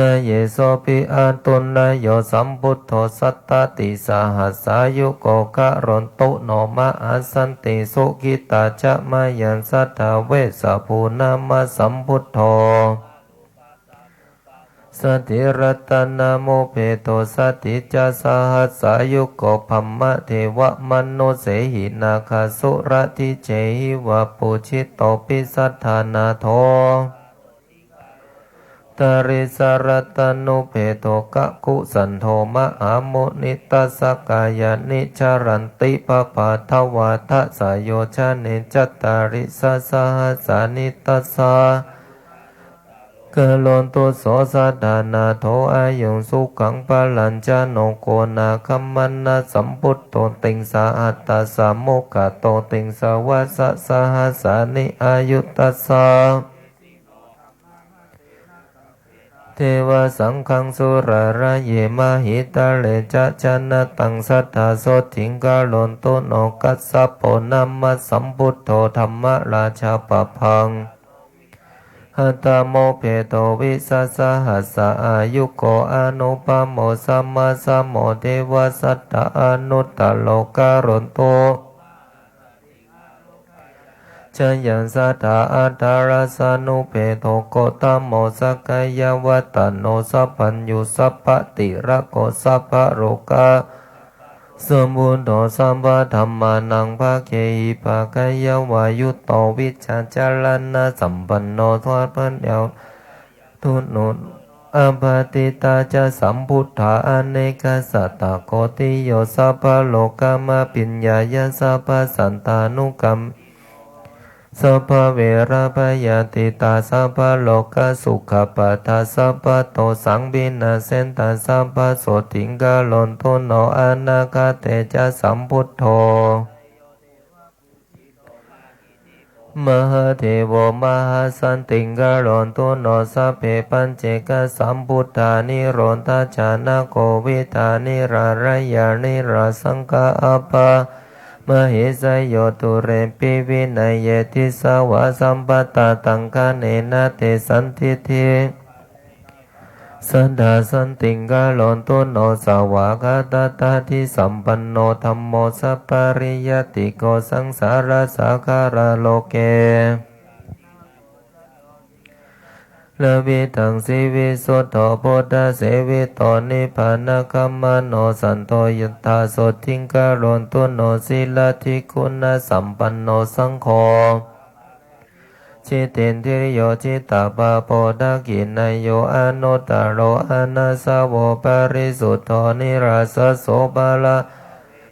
ตเยโสปิอาตุนนโยสัมพุทโธสัตตติสหัสสายุโกกะโรนตุโนมะอาสันติสุขิตาจะมายันสัทธาเวสะภูนามาสัมพุทโธสติรัตนาโมเพโตสติจาสหัสสายุโกภัมมะเทวมโนเสหินาคาสุรติเจหิวะปุชิตโตปิสัทธานาโทตริสารตนุเพโตกะกุสันโธมะอามุนิตัสสกายานิจารันติปะปะทวาทะสายโยชานิจัตตาริสสหัสสานิตัสสะกะโลนตุโสสัทธานาโทอายุงสุขังปะลัญจโนโกนาคัมมันนาสัมพุทโตติงสาอัตตาสาโมกะโตติงสาวาสสหัสสานิอายุตัสสะเทวะสังฆังสุราระเยมหิตาเลจะชนะตังสัทธาโสถิงกาโลนตุโนกัสสะโพนัมมะสัมพุทโธธรรมราชาปะพังหัตตโมเพโตวิสัสสะหัสสะอายุโกอนุปโมสัมมาสัมโมเทวะสัตตะอนุตตโลกาโรนตุชยันสัทธาอัตตาราสานุเพโทโกตโมสักกายวัตโนสัพพัญญูสัพพติระโกสัพพะโรกาสมบูรณ์โตสัมปะธัมมานังภาเคหิภาคายวายุโตวิชาจารณะสัมปันโนทวดพันเดียวทุนุ อปาติตาจะสัมพุทธาอเนกสัตตโคติโยสัพพโลกามาปิญญายะสัพพสันตานุกัมสัพพเวราภยติตาสัพพโลกสุขปัฏฐาสัพพโตสังบินาเสนตาสัพพโสติงกาลนตุโนอนาคาเตจะสัมพุทโธมหาเทโวมหาสันติงกาลนตุโนสัพเพปัญเจกสัมพุทธานิโรธาจานะโกวิธานิรารายานิราสังฆาอปามหิสยโยตุเรปิวินัยเยติสาวะสัมปตาตังคเนนะเตสันทิเทสันดาสันติงกาลนตุโนสาวกาตตาทิสัมปันโนธัมโมสัพปริยติโกสังสารสังขาราโลเกละวิตังสิวิสุทโธโพธาเสวิโตนิพพานะคัมมโนสันโตยุตตาโสทิงกาลนตุโนสิลาธิคุณสัมปันโนสังโฆจิตตินทิริโยจิตตาปะโพธากินายโยอนุตตโรอนัสสาวปริสุทโธนิราสโสบาลา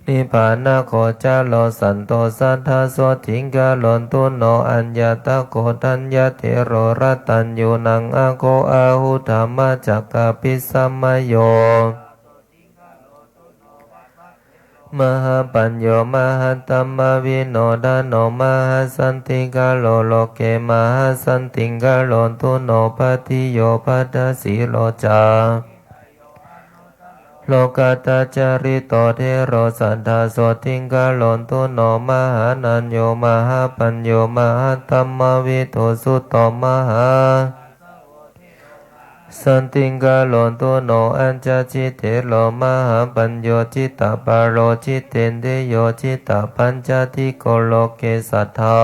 นิพพานะโคจาโลสันโตสัทธาโสทิงกาลนตุโนอัญญาตโกทัญญาเทโรรัตัญญูนังอะโกอาหุธรรมจักกะปิสัมมโยมหาปัญโยมหัตตมวิโนดาโนมหัสันติกาโลโลเกมหัสันติกาโลตุโนปฏิโยปัฏฐสิโลจาโลกาตจาริโตเทโรสัทธาโสติงกาลนตุโนมหานัญโยมหาปัญโยมหัตตมวิโทสุตโตมหาสันติงกาลนตุโนอัญจจิเตโลมหาปัญโยจิตตปาโรจิตเตนเทโยจิตตปัญจทิโกโลเกสัทธา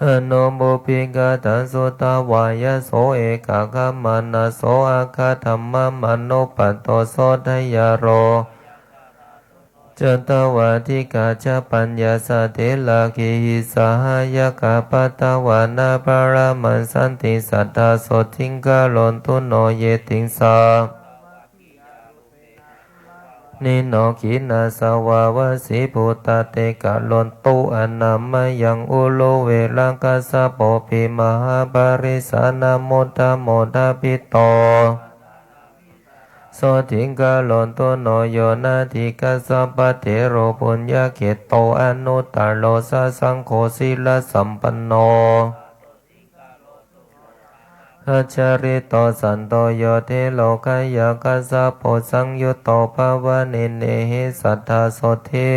อโนโมปิกาตันสุตาวายโสเอกาคามานาโสอาคาธรรมมโนปัตโตโสทยโรจันตวาทิกาจปัญญาสเทลาคิหิสหายกาปตวานาปารามันสันติสัทธาโสทิงกาลนตุโนเยติงสานิโนขินาสวาวสีภูตเตกะลนตุอนามายังอุโลเวลังกัสสะโปปิมหาปริสานาโมทโมทปิโตโสทิงกาลนตุโนโยนาทิกัสสะปะเทโรปุญญเขตโตอนุตตโลสะสังโฆศิลสัมปันโนอาจาริโตสันโตโยเทโลกายาคัสสะโพสังยุตโตภาวะเนเนหิสัทธาโสทิ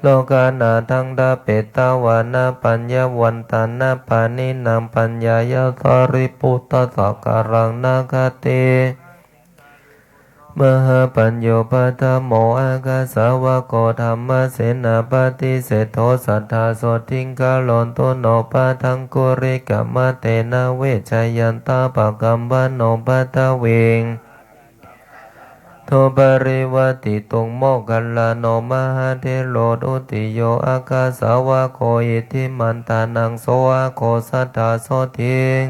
โลกานาทังดาเปตาวานาปัญญาวันตานาปานินามปัญญายาทาริปุตตะสักการังนาคเตมหาปัญโยปัฏฐโมอากาสาวะโกธรรมเสนาปฏิเสโทสัทธาโสทิงกาลนตุโนปะทังกุริกามเตนะเวชยันตาปะกัมบโนปัตเวงโทปริวัติตุงโมกัลลาโนมหาเทโลดุติโยอากาสาวะโคอิทิมันตานังโสอาโคสัทธาโสทิง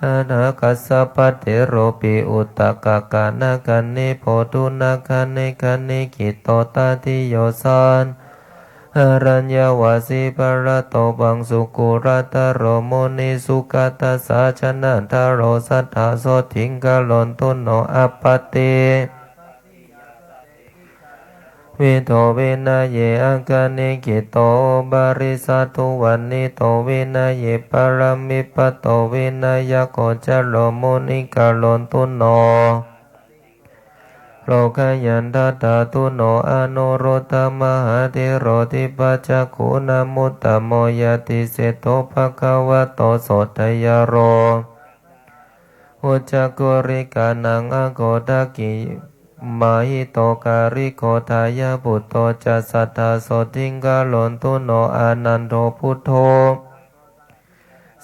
อนาคัสสะปะเทโรปิอุตตะกะกะนะกันนิโพธุนะคะเนคะนิขิตโตตาทิโยสันอรัญญวาสีปะระโตบังสุกุรัตโรโมนิสุกัตตสาชนะทาโรสัทธาโสทิงกาลนตุโนอัปปติวิโตวินาเยอังคานิกิโตบาริสัตุวันนิโตวินาเยปารมิปโตวินายโกจโลมุนิกาลนตุโนโลกายันทัตตาตุโนอนุรุตตมหาเทโรติปัจจคุนามุตตโมยติเสโตภะคะวะโตโสทยโรอุจจกุริกานังอโกตกิมาหิโตการิโกทายาปุตโตจัสสัทธาโสทิงกาลนตุโนอานันโทพุทโธ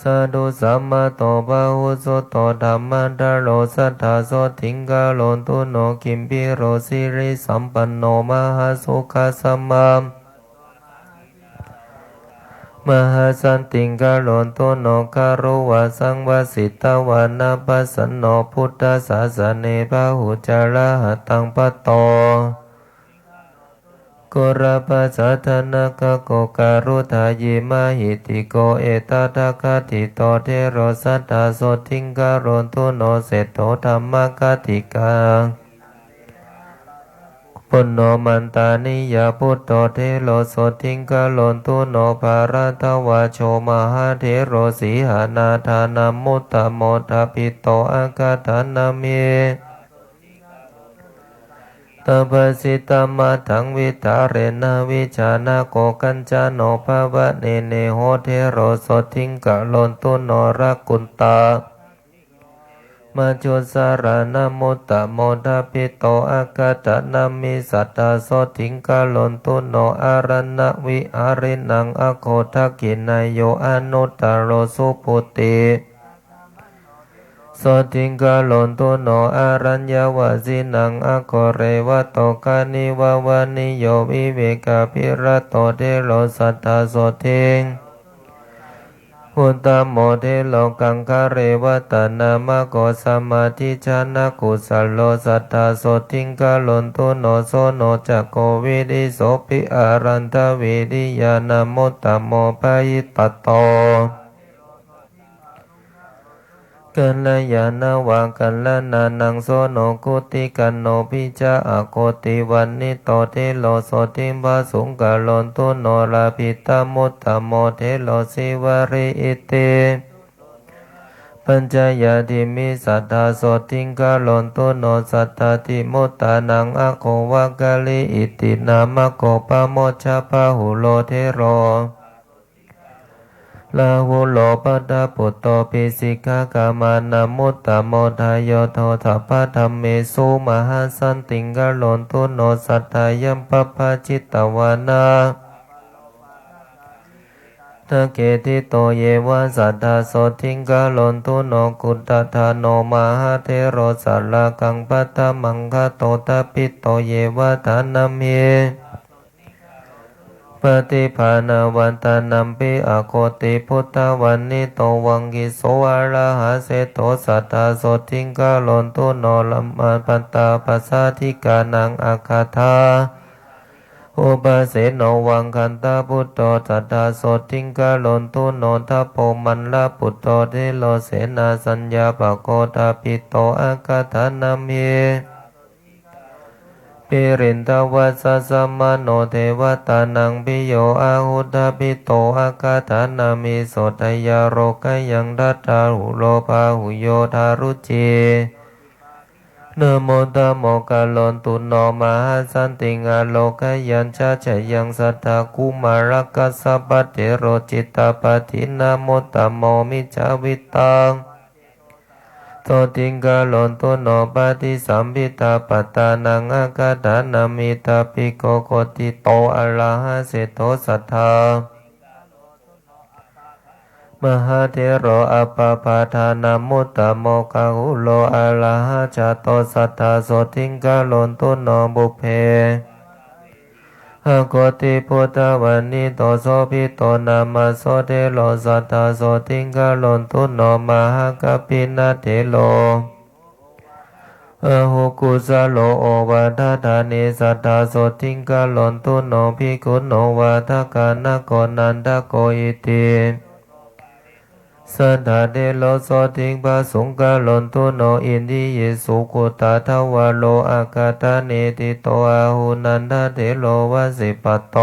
สาธุสัมมาโตปะหุสุโตธัมมัทโรสัทธาโสทิงกาลนตุโนคิมปิโรสิริสัมปันโนมหาสุขสัมมาม มหาสันติงกาโลนตุโนคารุวาสังวสิตวานาปัสสนโนพุทธศาสเนพาหุจาระหตังปะโตกุระปัสสะธนะกะโกการุทายิมาหิติโกเอตตะคติโตเทโรสัทธาโสทิงกาโรนตุโนเสโตธัมมกติกาปุณโนมันตานิยาพุทโธเทโลโสทิงกาโลนตุโนภารัตวาโชมหาเทโรสีหานาธานามุตตโมทาปิโตอากาธานามิตปสิตามาทังวิทาเรนะวิชานาโกกัญจโนภาวะเนเนโหเทโรโสทิงกาโลนตุโนรักกุนตามาจุสารนามุตตโมทาปิโตอากาตนามิสัตตาโสทิงกาโลนตุโนอารัณวิอารินังอโคทักขินายโยอนุตตโรสุปุติโสติงกาโลนตุโนอารัญญาวาสินังอโคเรวะโตกานิวาวานิโยวิเวกาภิระโตเทโลสัทธาโสทิงพุทธโมเทโลกังคาเรวตานามะโกสัมมาทิชานะกุสัลโลสัทธาโสทิงกาโลนตุโนโสโนจักโกวิริโสปิอารันทวิริยานามุตตโมปะยิตโตกัลยาณวากัลนานังโสโนกุติกันโนปิจาอโคติวันนิโตเทโลโสทิมบาสุงกาโลนตุโนลาภิตามุตตโมเทโลสิวาริอิติปัญจยาติมิสัทธาโสทิงกาโลนตุโนสัทธาติมุตตานังอโควากาลิอิตินามโกปะโมชฌพาหุโลเทโรลาหุโลปัตตปุตโตปิสิกขากามานามุตตโมทายโยโททัพพะธัมเมสุมหาสันติงกาโลนตุโนสัทธายัมปปะจิตตวานาทะเกติโตเยวะสัทธาโสทิงกาโลนตุโนกุตตถาโนมหาเทโรสัลลากังปัตตมังคโตตปิโตเยวะทานัมเมปฏิภาณวันตานัมปิอโคติพุทธวันนิโตวังกิโสอะระหะเสโตสัทธาโสทิงกาโลนตุโนลัมมาปัตตาปัสสาธิกานังอาคาธาอุปเสโนวังคันตาพุทโธสัทธาโสทิงกาโลนตุโนทัพโพมันลาพุทโธเทโลเสนาสัญญาปโกตาปิโตอาคาธานามิปิรินทวัสสะสัมมโนเทวตานังปิโยอาหุตปิโตอากาธานามิโสทยาโรกยังดัตตาหุโลภาหุโยทารุจินะโมตัมโมกาโลนตุโนมหาสันติงาโลกยัญชะชยังสัทธากุมารกัสสะปะเทโรจิตตปะทินะโมตัมโมมิจฉาวิตังโตติงกาโลนตุโนปะติสัมภิตาปัตตานังอากาธานามิตาปิโกโคติโตอะระหะเสโตสัทธามหาเทโรอัปปปาทานามุตตโมกะหุโลอะระหะจาโตสัทธาโสทิงกาโลนตุโนบุพเพอโคติพุทธวันนิโตโสภิโตนามาโสเทโลสัทธาโสทิงกาโลนตุโนมหากปินะเทโลอหุกุสโลโอวาทธานิสัทธาโสทิงกาโลนตุโนภิกขุโนวาทกานะโกนันทโกอิติสัทธาเทโลโสทิงปะสุงกาโลนตุโนอินทิยิสุกุตาทวโลอากาธาเนติโตอาหุนันทเทโลวสิปโต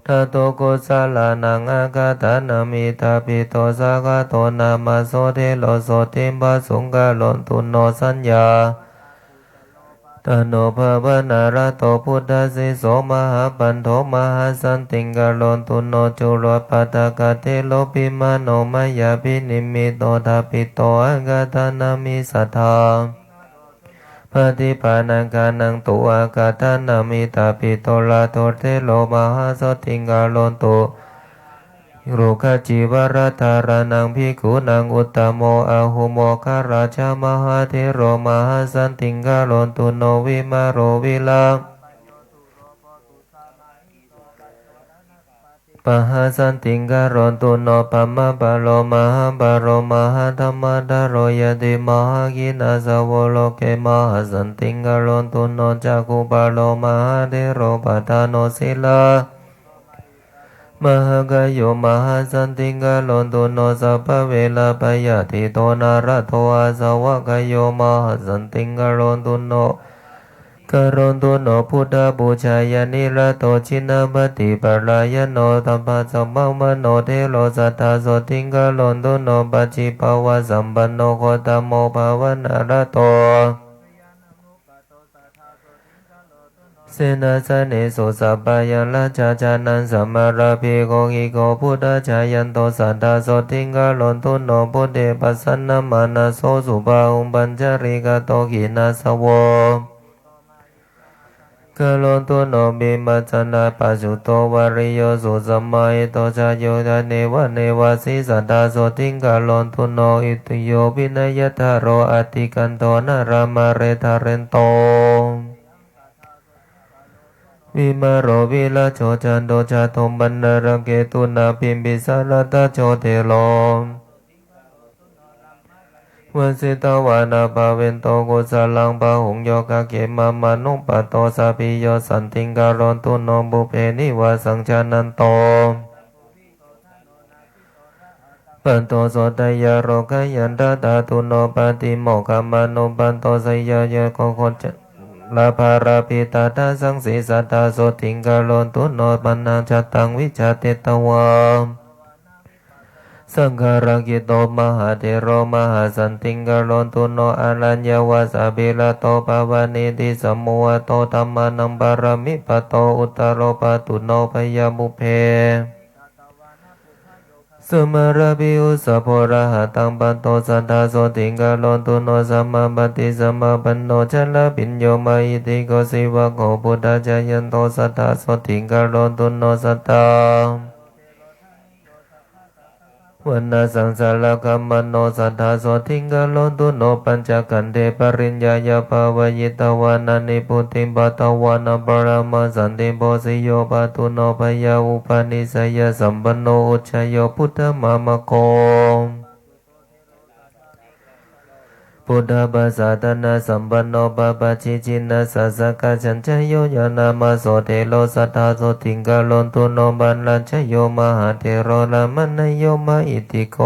ทัตโตโกสาลานังอากาธานามิตาปิโตสากาโตนามาโสเทโลโสทิงปะสุงกาโลนตุโนสัญญาตโนภะวนาระโตพุทธสิโสมหาปันโทมหาสันติงกาโลนตุโนจุลปัตตกะเทโลปิมาโนมยาปินิมิโตทาปิโตอากาธานามิสัทธาปฏิภาณังกานังตุอากาธานามิตาปิโตลาโทเทโลมหาสติงกาโลนตุโรคจิวรัตารานังภิกขุนังอุตตโมอาหุโมคาราชามหาเทโรมหาสันติงกาโลนตุโนวิมาโรวิลัง หาสันติงกโรตุโนปัมมะปะโลมหาปะโรมหาธรรมดาโรยติมหากินาสาวโลเกมหาสันติงกโรตุโนจักขุปะโลมหาเทโรปัฏฐานโนศิลามหากายโยมหาสันติงกโรตุโนสัพพเวลาปยาติโตนาระโทอาสาวกายโยมหาสันติงกโรตุโนกโรตุโนพุทธบูชายานิระโตชินาปฏิปรายโนตัมปัสสะมะมโนเทโลสัทธาโสติงกโรตุโนปัจฉิภาวะสัมปันโนโคตโมภาวนาระโตเสนาสเนสุสัพพยังราชาจานันสัมมาราภิโกหิโกพุทธชายันโตสัทธาโสติงกโรตุโนพุทเทปัสสนมานาโสสุภาอุปัญจริกโตขินาสโวกโลตุโนบิมัจจนาปัจจุโตวาริโยสุสมัยโตชาโยทาเนวะเนวะสิสัทธาโสติงกโลตุโนอิติโยวินัยทาโรอติกันโตนารามาเรทาเรนโตวิมาโรวิลาโชจันโดชาทมบันนารเกตุนาพิมพิสารตาโชเทโลวันสิตาวานาภาเวนโตกุสลังปะหุงโยกะเกมามานุปะโตสัพพิโยสันติงกโรตุโนบุเพนิวาสังชานันโตปันโตโสตยาโรกยันตาตาตุโนปฏิโมกขามานุปันโตสยายะโคโคจลาภาราปิตาตาสังสีสัตตาโสติงกโรตุโนปันนาจตังวิชาเตตวาสังฆารังกิโตมหาเทโรมหาสันติงกโรตุโนอารัญญวาสาบิลโตภาวานิติสมุวโตธรรมานัมบารมิปโตอุตตโรปตุโนพยามุเพสมาราภิอุสโพระหะตังปันโตสัทธาโสติงกโรตุโนสัมมาปฏิสัมมาปันโนชลปิญโยมาอิติโกสิวะโกพุทธจายันโตสัทธาโสติงกโรตุโนสัตตาวันนาสังสารกัมมโนสัทธาโสติงกโลตุโนปัญจขันเทปริญญายาภาวยิตวานานิพุติปัตวานาปรมาสันติโพสิโยปะตุโนภยาอุปาณิสยสัมปันโนอุชโยพุทธมามโคพุทธภาษาตนะสัมปันโนปะปะชิจินะสัสสะกะฉันชโยยานามาโสเทโลสัทธาโสติงกโลตุโนบันลัญชโยมหาเทโรลามนโยมาอิติโก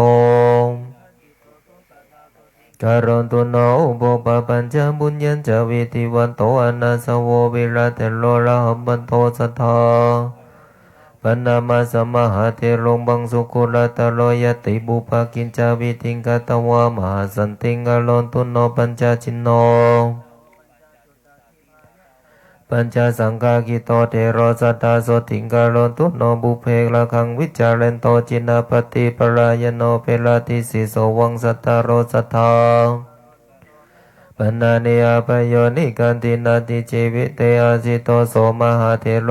กโรตุโนอุโบปะปัญจบุญญัญจวิติวันโตอนาสโววิราเทโลระหัมปันโตสัทธาปันนามาสมหาเทโรงบังสุกุลตโรยติบุปกินจาวิติงกตวามหาสันติงกโลตุโนปัญจชินโนปัญจสังฆากิโตเทโรสัตตาโสติงกโลตุโนบุเพละคังวิจาเรนโตจินาปฏิปรายโนเปลาติสิโสวังสัตตาโรสัทธาปันนาเนยปโยนิกันตินาติเจวิเตอาจิโตโสมหาเทโร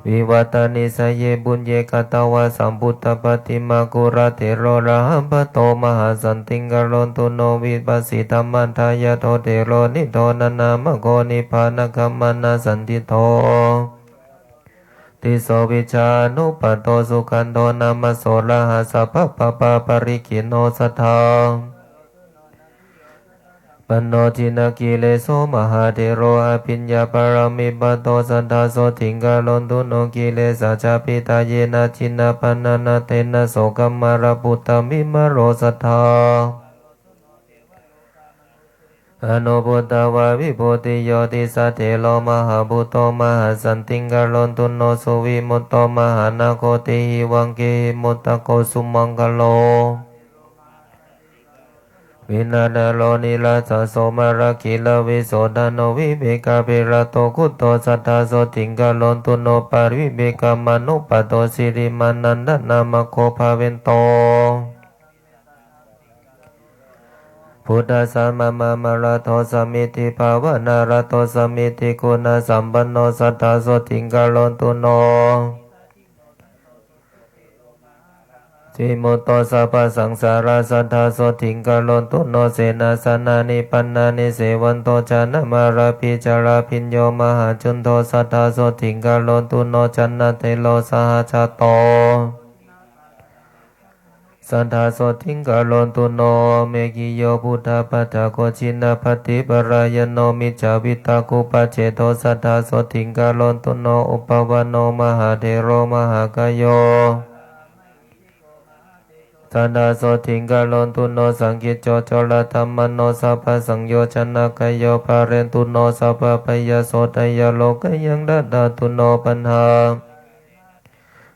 วิวัตานิสยเยบุญเยกตาวาสัมพุทธปฏิมากุระเทโรระหัมปโตมหาสันติงกโลตุโนวิปัสสิธรรมันทายาโทเทโรนิโทนานามโกนิพานกัมมานาสันติโทติโสวิชานุปโตสุขันโทนามโสระหะสัพพปะปะปริกิโนสัทธาปันโนจินากิเลโสมหาเทโรอภิญญาปารมิปัตโตสัทธาโสติงกโลตุโนกิเลสาจาปิตาเยนะจินาปนานาเตนะโสกัมมารปุตตมิมโรสัทธาอนุพุตตวาวิโพติโยติสัทเทโลมหาบุตโตมหาสันติงกโลตุโนสุวิมุตโตมหานาโคติหิวังเกหิมุตตโกสุมังกโลวินาดาโลนิลาสะโสมาราคิลาวิโสดานวิเบกาเประโตคุตโตสัทธาโสติงกโลตุโนปาริเบกามานุปโตสิริมานันดนามโคภาเวนโตพุทธสัมมามาราโตสมิติภาวนาราโตสมิติคุณสัมปันโนสัทธาโสติงกโลตุโน เจ ทิโมโตสัพพสังสาราสัทธาโสถิงกาโลนตุโนเสนาสนานิปันนานิเสวันโตจานะมาราภิจาราพิญโยมหาจุนโทสัทธาโสถิงกาโลนตุโนจันนาเตโลสหชาโตสัทธาโสถิงกาโลนตุโนเมกิโยพุทธปัฏฐโกชินาปฏิปรายโนมิจจาวิตากุปเจโตสัทธาโสถิงกาโลนตุโนอุปวันโนมหาเทโรมหากายโยสัทธาโสถิงกาโลนตุโนสังคิจโจโจรธรรมโนสัพพสังโยชนะกายโยภาเรนตุโนสัพพพยโสตยโลกยังดัตตตุโนปัญหา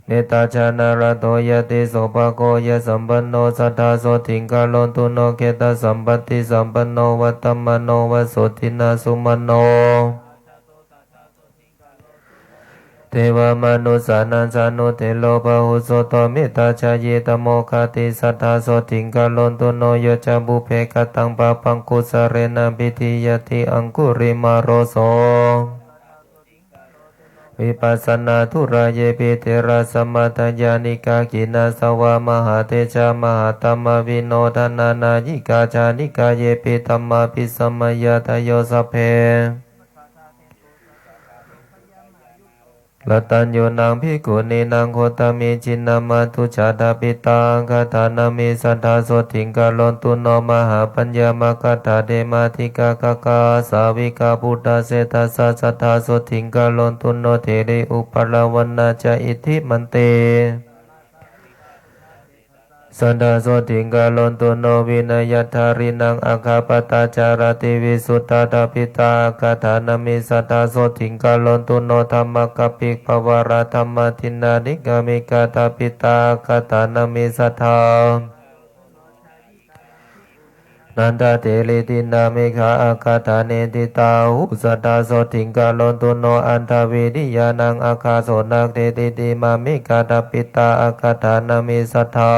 เนตาชานาราโตยติโสภโกยสัมปันโนสัทธาโสถิงกาโลนตุโนเกตสัมปัตติสัมปันโนวัตตมโนวโสตินาสุมโนเทวมนุสานันสานุเทโลภหุโสโตเมตตาชาเยตโมคติสัทธาโสถิงกาโลนตุโนโยจาบุเพกตังปะปังกุสเรนะปิติยติอังคุริมาโรโสวิปัสสนาทุระเยปิเทระสมมัตญาณิกากินาสวามหาเทชามหาธรรมวิโนทนานายิกาจานิกาเยปิธรรมาภิสัมมยทโยสัพเพละตัญญูนางภิกขุนีนางโคตมีจินนามาทุจาตาปิตังคาถานามิสัทธาโสถิงกาโลนตุโนมหาปัญญามคาถาเดมาธิกากากาสาวิกาพุทธเสตสัสสัทธาโสถิงกาโลนตุโนเทริอุปลาวันนาจาอิทธิมันเตสัทธาโสถิงกาโลนตุโนวินัยทารินังอาคาปตาจารติวิสุตตาตาปิตาคาถานามิสัทธาโสถิงกาโลนตุโนธรรมกัปปิภวราธรรมทินนานิกามิกาตาปิตาคาถานามิสัทธานันทเทลิตินามิขาอาคาถาเนติตาหุสัทธาโสถิงกาโลนตุโนอันทวิริยานังอาคาโสนักเทติติมามิกาตาปิตาอาคาถานามิสัทธา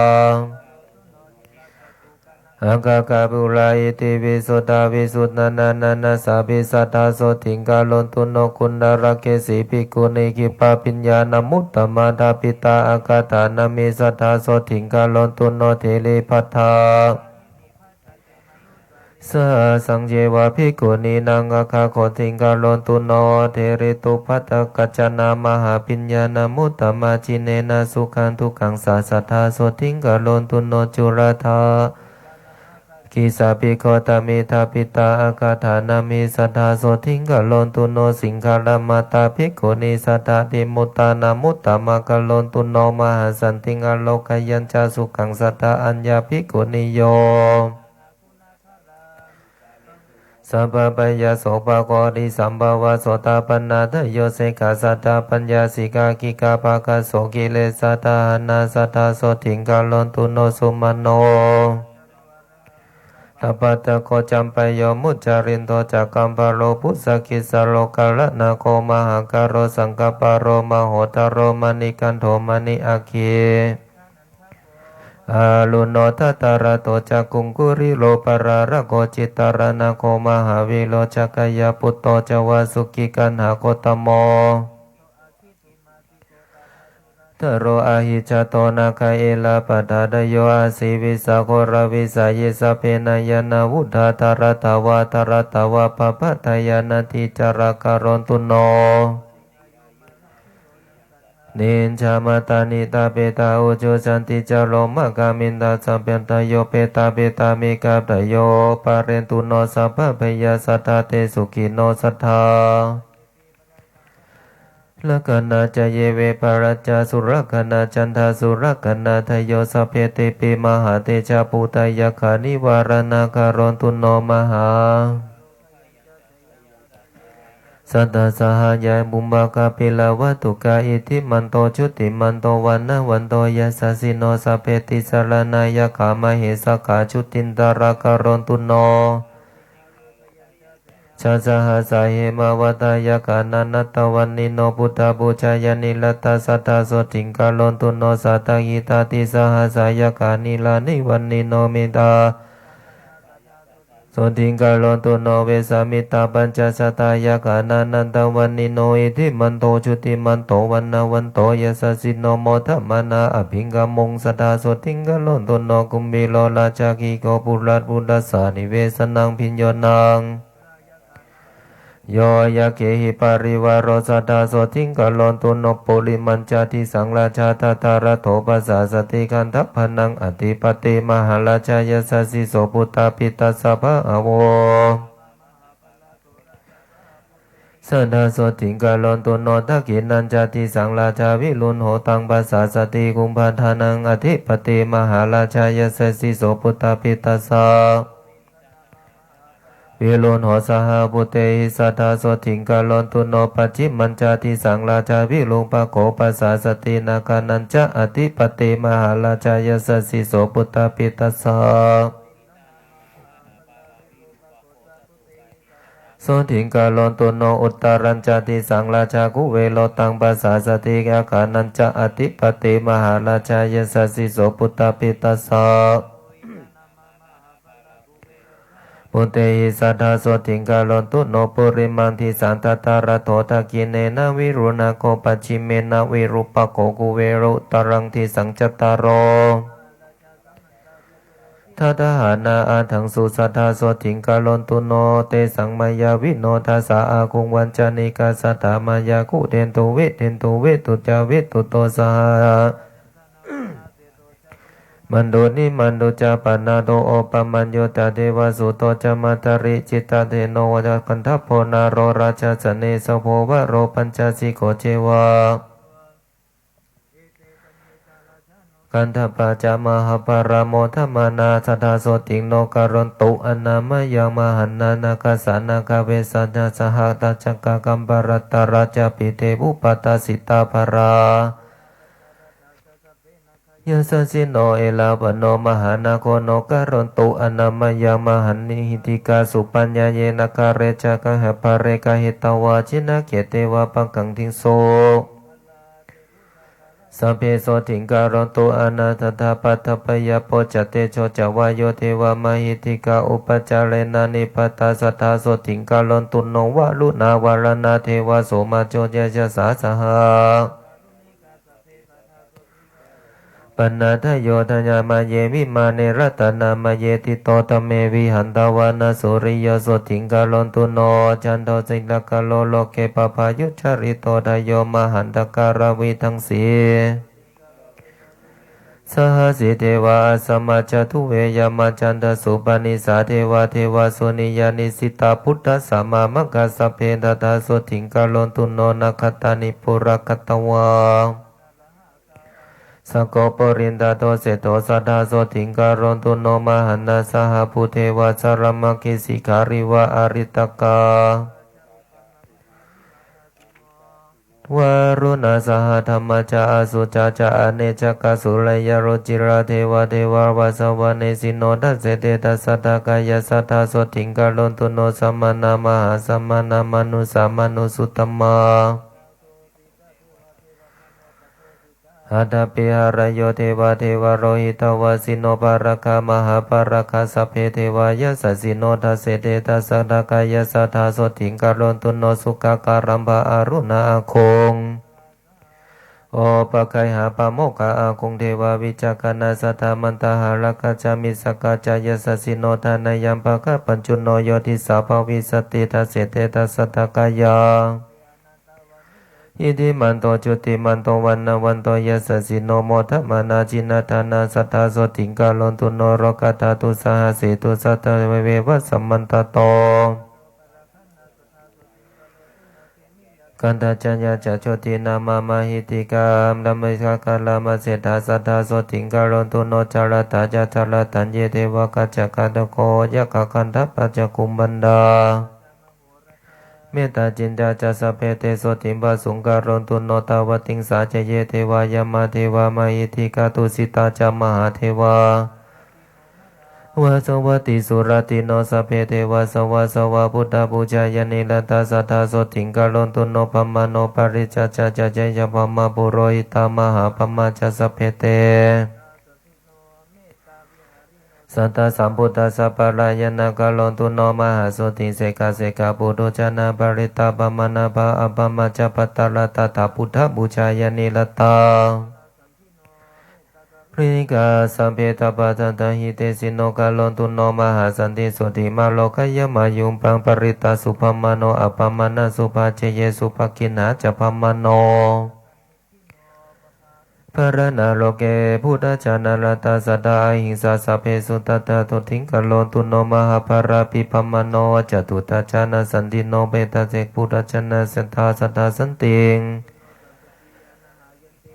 อากาคาบุราอิติวิสุทธาวิสุทธนานานาสาภิสัทธาโสถิงกาโลนตุโนคุณดาราเกสีภิกขุณีกิปาปิญญาณมุตตมาทาปิตาอาคาถานามิสัทธาโสถิงกาโลนตุโนเทลิพัทธาสาสังเจวะภิกขุณีนางอาคาโคติงกาโลนตุโนเทริตุพัตตกัจจนามหาปิญญาณมุตตมาจิเนนะสุขันทุขังสาสัทธาโสถิงกาโลนตุโนจุรธากิสาปิโคตมิทาปิตาอาคาถานามิสัทธาโสถิงกาโลนตุโนสิงคารมาตาภิกขุณีสัทธาติมุตตานามุตตมากาโลนตุโนมหาสันติงอโลกยัญจาสุขังสัทธาอัญญาภิกขุณีโยสัพพะยะโสภะโกติสัมภวะโสตาปันนาทโยเสกาสัทธาปัญญาสิกากิกาภาคโสกิเลสัทธานาสัทธาโสถิงกาโลนตุโนสุมโนทัปปะตะโคจัมปะโยมุจจารินโตจักกัมปะโลปุสสะคิสะโลกะละนะโคมหาการโรสังกัปปะโรมโหตโรมณิกันโทมณิอาคีอาลุโนทัตตาระโตจักกุงกุริโลปะระระโกจิตตารณโคมหาวิโลจักยาปุตโตจวาสุกิกันหาโคตโมทโรอาหิจโตนาคาเอลาปะทาดโยอาศิวิสาโครวิสายิสะเพนายนาวุฒาธารตาวาธารตาวาปะปะทายานาทิจารการนตุโนเนนชามาตานิตาเปตาอุจุสันติจโรมะกามินตาสัมเปตโยเปตาเปตามิกาตโยปาเรนตุโนสัพพะพยาสัทธาเตสุขิโนสัทธาละกนาจเยเวปารัจจาสุรกนาจันทาสุรกนาทโยสัพเพติปิมหาเตชะปุตยขานิวารณาการนตุโนมหาสัตตสหายายบุมบากาปิลาวัตุกาอิทิมันโตชุติมันโตวันนะวันโตยัสสสิโนสัพเพติสารนายขามเหสกาชุตินตาราการนตุโนชาสหสาเหมาวตายกานันตวันนิโนพุทธบูชายานิลตาสัทธาโสถิงกาโลนตุโนสัตถิตาติสหสายกานิลานิวันนิโนมิตา โสติกาโลตุโนเวสามิตาปัญจสตายากานานันตวันนิโนอิทิมันโตชุติมันโตวันนาวันโตยสสิโนโมทัมมานาอภิงกามงสตาโสติกาโลตุโนกุมบิโลราชากิโกปุรัตบุตสานิเวสนังพิญโยนังโยยะเกหิปาริวารสตาโสติงกาลอนตุโนปุริมันจาติสังราชาทัตตารโถปัสสะสติคันทัพพนังอธิปติมหาราชายสัสสิโสปุตตาปิตัสสะภะอโวสัทธาโสติงกาลอนตุโนทักขินันจาติสังราชาวิรุณโหตังปัสสะสติกุมภาทานังอธิปติมหาราชายสัสสิโสปุตตาปิตัสสะวิรุณโหสหบุเตหิสัทธาโสติงกาลอนตุโนปัจฉิมันจาติสังราชาวิรุณปะโขปัสสะสตินาคานันจะอธิปติมหาราชายสัสสิโสปุตตาปิตัสสะโสติงกาลอนตุโนอุตตรัญจาติสังราชากุเวโลตังปัสสะสติอาคานันจะอธิปติมหาราชายสัสสิโสปุตตาปิตัสสะปุเตหิสัทธาโสติงกาลอนตุโนปุริมันทิสันตตารโถทักขิเนนะวิรุณโกปัจฉิเมนะวิรูปโกกุเวโรตรังทิสังจตตารโรทัตหานาอาถังสุสัทธาโสติงกาลอนตุโนเตสังมายาวิโนทัสสะอาคุงวันจานิกาสัทธามายาคุเทนตุเวเทนตุเวตุจาเวตุโตสหะมันโดนิมันโดจาปนาโดโอปมัญโยตาเทวสุโตจามาตาริจิตตาเทโนวะคันทัพโพนาโรราชาสเนสโภวะโรปัญจสิโกเจวะกันทปาจามหาปารโมทมานาสัทธาโสติงโนการนตุอนามยังมหันนานาคาสานาคาเวสัญญาสหตัจจกกัมปรัตตราชปิเทวุปตาสิตาภรายาสัสิโนเอลาปโนมหานาโคโนการนตุอนามยังมหันนิหิติกาสุปัญญาเยนะคาเรจากะหะภเรกะหิตวาจินะเกเตวะปังกังทิงโสสัพเพโสติงการนตุอนาถตาปัตถปยโปจเตโชจวายโยเทวมหิติกาอุปจาเรนานิปัตตาสัทธาโสติงการนตุโนวะลุนาวารณาเทวโสมาโจเจจสาสหะปันนาทโยทญามาเยวิมาเนรัตนามาเยติโตตเมวิหันตาวานาสุริยโสติงกาลนตุโนจันโทสิลกาโลโลเกปภายุชริโตทโยมหันตการาวิทังสีสหสิเทวาสัมมาจตุเวยามาจันทสุปนิสาเทวาเทวาสุนิยานิสิตาพุทธสัมมามังคสัพเพทตาโสติงกาลนตุโนนาคตานิปุระคตวาสกปรินดาโตเสโตสัทธาโสติงการนตุโนมหันนาสหภูเทวาสารมกิสิการิวะอริตกาวารุณาสหธรรมจาอสุจาจาอเนจกสุรยโรจิราเทวเทวาวาสวเนสิโนทัสเสเตตัสสะทากายสัทธาโสติงการนตุโนสัมมนามหาสัมมนามานุสัมมานุสุตตมะอัตถปิหารโยเทวาเทวโรหิตวาสิโนภารคามหาภารคาสัพเพเทวายะสัสสิโนทัสเสเตตัสสะทากายสัทธาโสติงการนตุโนสุขการัมภะอรุณาคงโอปะไคหาปะโมกะอาคงเทวาวิจักนาสัทธามันตหารักจามิสกาจายสัสสิโนทานายัมปะกะปัญจุโนโยทิสาภวิสติทัสเสเตตัสสะทากายาอิติมันโตจุติมันโตวันนาวันโตยัสสสิโนโมทัมนาจินาธานาสัทธาโสติงกาลนตุโนโรกตาตุสหเสตุสัตตเวเววัสสัมมันตโตกันตาจัญญาจโชตินามามหิติกามดัมมิสกาลามาเสถาสัทธาโสติงกาลนตุโนจารตาจจารตัญเยเทวกัจจกัตโกยะกะกันทัปปัจจคุมบันดาเมตตาจินดาจัสสะเพเตโสติมบาสุงการนตุโนตาวติงสาเจเยเทวายามาเทวามายิธิกาตุสิตาจามหาเทวาวาสวัติสุรติโนสัพเพเทวาสวาสวาพุทธบูชายานิลัตตาสัทธาโสติงการนตุโนปมโนปริจจจจเจยปมาปุโรหิตามหาปมาจัสสะเพเตส สัตตสัมพุทธัสสะปะรายณกาลตุโนมหาสุติเสกาเสกาปุถุชนะปริตาปมานาภาอปมาจปัตตลตถาพุทธบูชายานิลตาพริกาสัมเพตปะทันตหิเตสิโนกาลตุโนมหาสันติสุติมาโลกยมายุมปังปริตาสุภมโนอปมานาสุภาเจเยสุภกินาจภมโนพระนาโลเกพุทธจานาลตาสดาหิงสาสะเพสุตตะตุทิงกโลตุโนมหาภราปิภมโนจตุตจานาสันติโนเบตเสกพุทธจานาสัทธาสัทธาสันติง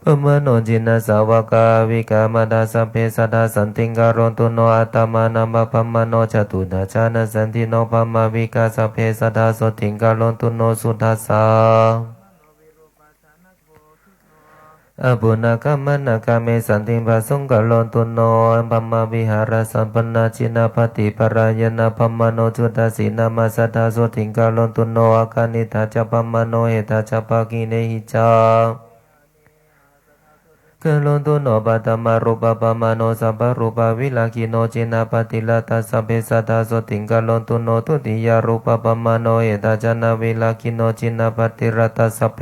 ปมโนจินาสาวกาวิกามดาสัพเพสัทธาสันติงการตุโนอัตตมานัมภมโนจตุตจานาสันติโนภมวิกาสัพเพสัทธาสติงการตุโนสุทัสสาอบุณกรรมนกรรมเมสันติภาสุงกโลตุโนปัมมาวิหารสัมปนาจินาปฏิปรายณปัมมโนจุตสีนามาสัทธาโสติงกโลตุโนอาคานิทัจปัมมโนเหตัจปากิเนหิจากโลตุโนปัตมารูปปัมมโนสัพพรูปวิลากิโนจินาปฏิลตัสสะเพสัทธาโสติงกโลตุโนทุติยารูปปัมมโนเหตัจนาวิลากิโนจินาปฏิรตัสสะเพ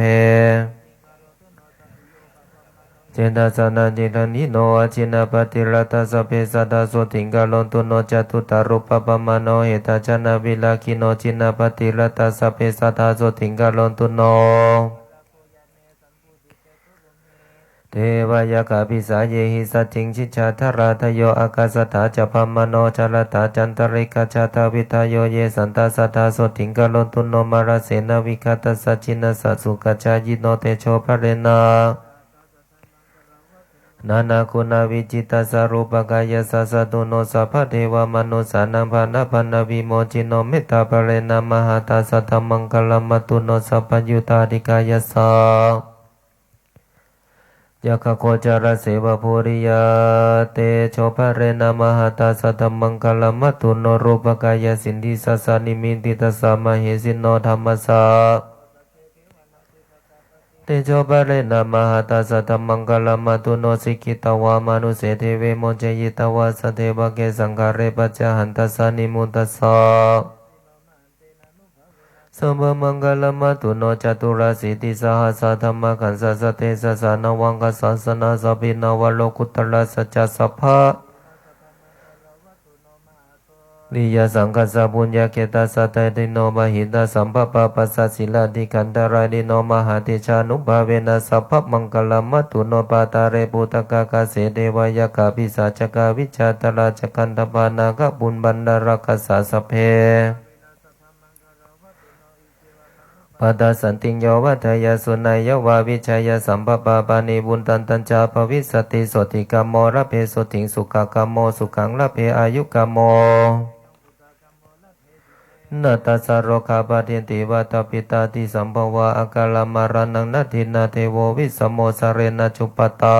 เจตสานันจิตันนิโนอาจินาปฏิรัตสัพเพสัตตาโสติงกาลตุโนจตุตารุปปมาโนเหตจนาวิลาคิโนจินาปฏิรัตสัพเพสัตตาโสติงกาลตุโนเทวายกาภิสาเยหิสัจจิงชิจฉาธราทโยอากาสถาจพัมมโนจารตาจันตริกาชาตาวิทโยเยสันตาสัทธาโสติงกาลตุโนมาราเสนาวิคาตัสสะจินัสสะสุกัจจายิโนเตโชภะเรนานานาคุณาวิจิตาสารุปกายสัสสะตุโนสัพพะเทวมนุสานังภานะภนวิโมจิโนเมตตาภเรนามหาตาสัทธมังคลมัตุโนสัพพยุตาดิกายสายะคะโคจารเสวะภูริยาเตโชภเรนามหาตาสัทธมังคลมัตุโนรูปกายสินธิสัสสานิมิติตัสสะมเหสิโนธรรมสาเตโชปะเรนะมหาตาสัทธมังคลมัตุโนสิกิตวามานุเสเทเวโมเจยิตวาสเทวะเกสังฆาเรปัจจหันตัสสานิมุตตัสสะสัมภมังคลมัตุโนจตุราสิติสหัสสะธัมมขันธ์สัสเทสัสสะนวังคัสสะสนะสัพพินาวโลกุตตระสัจจะสัพพะนิยสังกัสสะปุญญเกตัสสะเตติโนมหิตาสัมภปะปัสสะศิลาธิกันตารายดิโนมหาติชานุภาเวนะสัพพมังคลมัตตุโนปาตาเรปุตกะกะเสเดวายกาภิสาจกาวิชาตราจกันตปานาคบุญบันดารักขสาสพเพปัตตสันติโยวัฏยาสุนัยยวาวิชัยสัมปปาปานิบุญตันตัญจาภวิสติโสติกามโมระเพโสติงสุขกามโมสุขังระเพอายุกามโมนาตัสสะโรคาปะเทนติวัตปิตาติสัมภวะอากาลมารานังนัตถินาเทโววิสมโมสเรนะจุปตา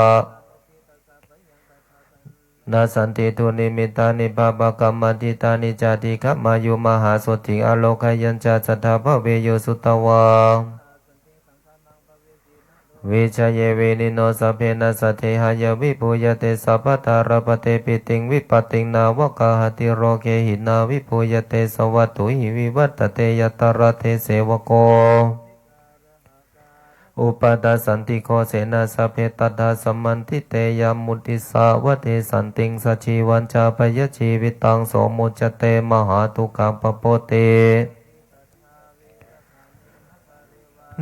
นาสันติทุนิมิตานิภาปกรรมติตานิจาติขมายุมหาโสติอโลกยัญจาสัทธาภเวโยสุตวาวิชยเวนิโนสัพเพนัสสะเทหายวิปุยเตสัพพตารปเตปิติงวิปติงนาวกาหติโรเกหินาวิปุยเตสวัตถุหิวิวัตเตยตระเทเสวโกอุปตาสันติโคเสนาสัพเพตัดดาสมันทิเตยามุติสาวเทสันติงสัจจีวันจาปยชีวิตังโสมุจเตมหาทุกขปโปเต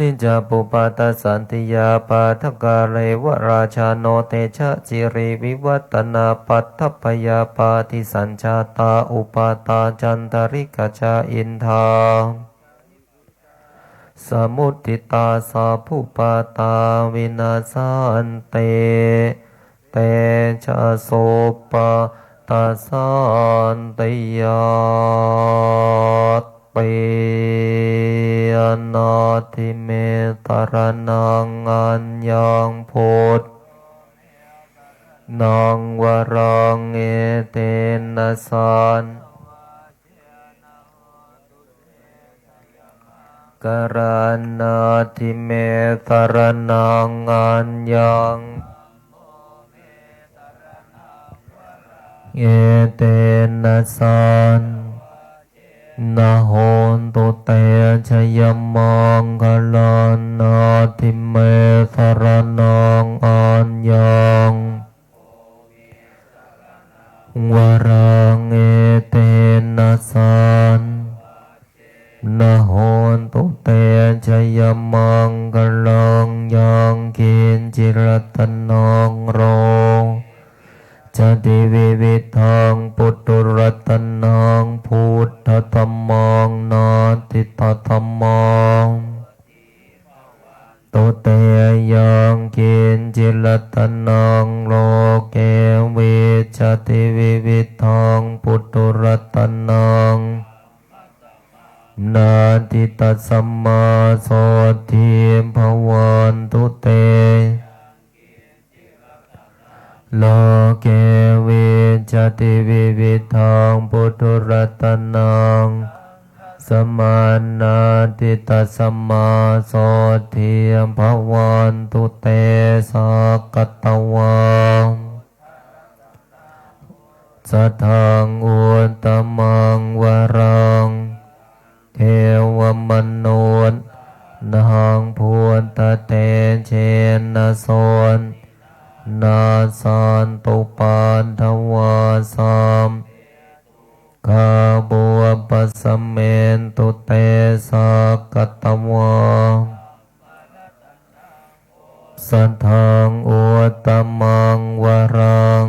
นิจาปุปาตสันติยาปาทกาเลวราชาโนเตชะจิริวิวัตนาปัตถปยาปาติสัญชาตาอุปาตาจันตริกชาอินทาสมุติตาสาภุปาตาวินาสันเตเตชะโสปะตาสันติยาเปยนาทิเมตรนังอัญญังพุทธนังวรังเอเตนะสันกรัณนาทิเมตรนังอัญญัง เอเตนะสันนะโหนตุเตชยมังคลานาทิเมสรนังอัญญังวรังเอเตนะสันนะโหนตุเตชยมังคลังยังกินจิรตนังโรจติวิวิทังปุตตุรัตนังพุทธธัมมังนาทิตธัมมังตุเตยังกินจิรตนังโลเกวิจติวิวิทังปุตตุรัตนังนาทิตสัมมาโสทิภวันตุเตโลเกวิจติวิวิทังปุตตุรัตนังสมานาทิตสัมมาโสทิภวันตุเตสักกตวังสัทธังอุตตมังวรังเทวมนุษย์นังพุทธเตเชนะโสนนาสันตุปันทวาสามกาบัวปัสสเมนตุเตสักกตวาสัทธังอุตตมังวรัง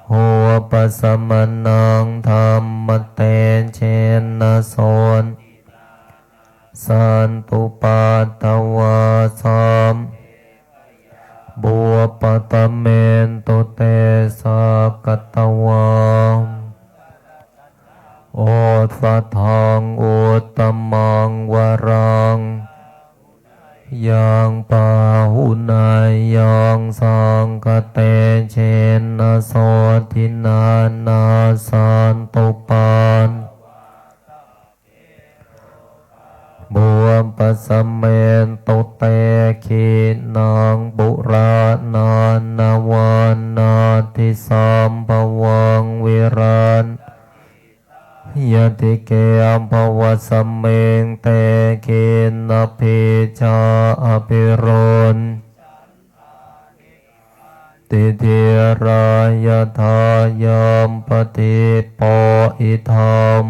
โหปัสสมนังธรรมเตเชนะโสนสันตุปัตตวาสามบัวปตเมนตุเตสักกตวาโอสัทธังอุตตมังวรังยังปาหุนายยังสังกเตเชนะโสทินานาสันตุปานบัวปัสสเมนตุเตขีนังบุราณานาวานาทิสัมภวังวิรันยติเกอัมภวสเมงเตกินภิชาอภิโรนติเทรายทายามปฏิปออิธรรม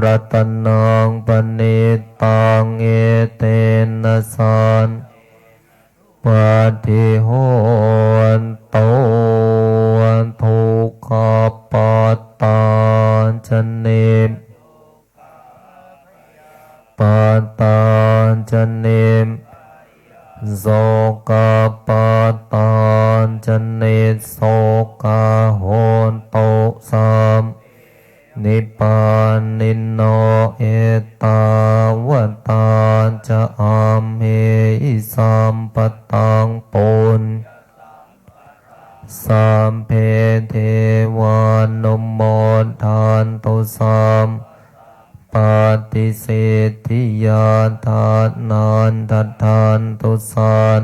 รัตนังปณิตังเอเตนะสันปฏิโหนโตทุกขปัตตาชเนมปัตตาชเนมโสกปัตตาชเนโสกโหนโตสามนิพพานิโนเอตาวตาจะอามเหอิสัมปตังปุญสัมเพเทวานุโมทานตุสัมปฏิเสธิยาทานนันทัฏฐานตุสัน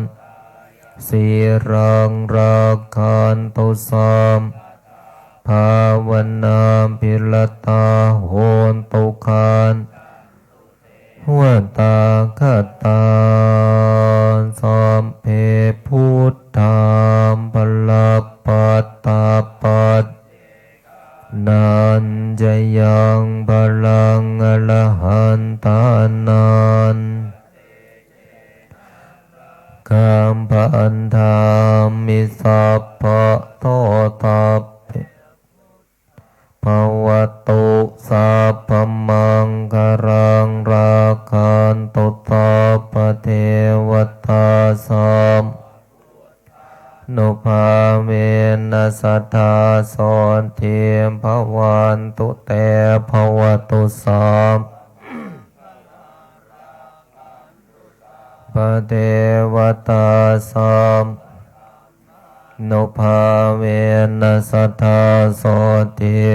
สีรังรักขันตุสัมภาวนาภิรตาโหนตุคานหัวตาคตาสัมเพพุทธามพลับปัตตาปัตนันจะยังพลังอรหันตานันกัมพันธามิสัพพะโตตัพภวตุสัพพมังคารังราคันตุสัพพเทวตาสัมนุภาเวนัสสทธาโสทิภวันตุเตภวตุสัมปเทวตาสัมนุภาเวนัสสทธาโสทิ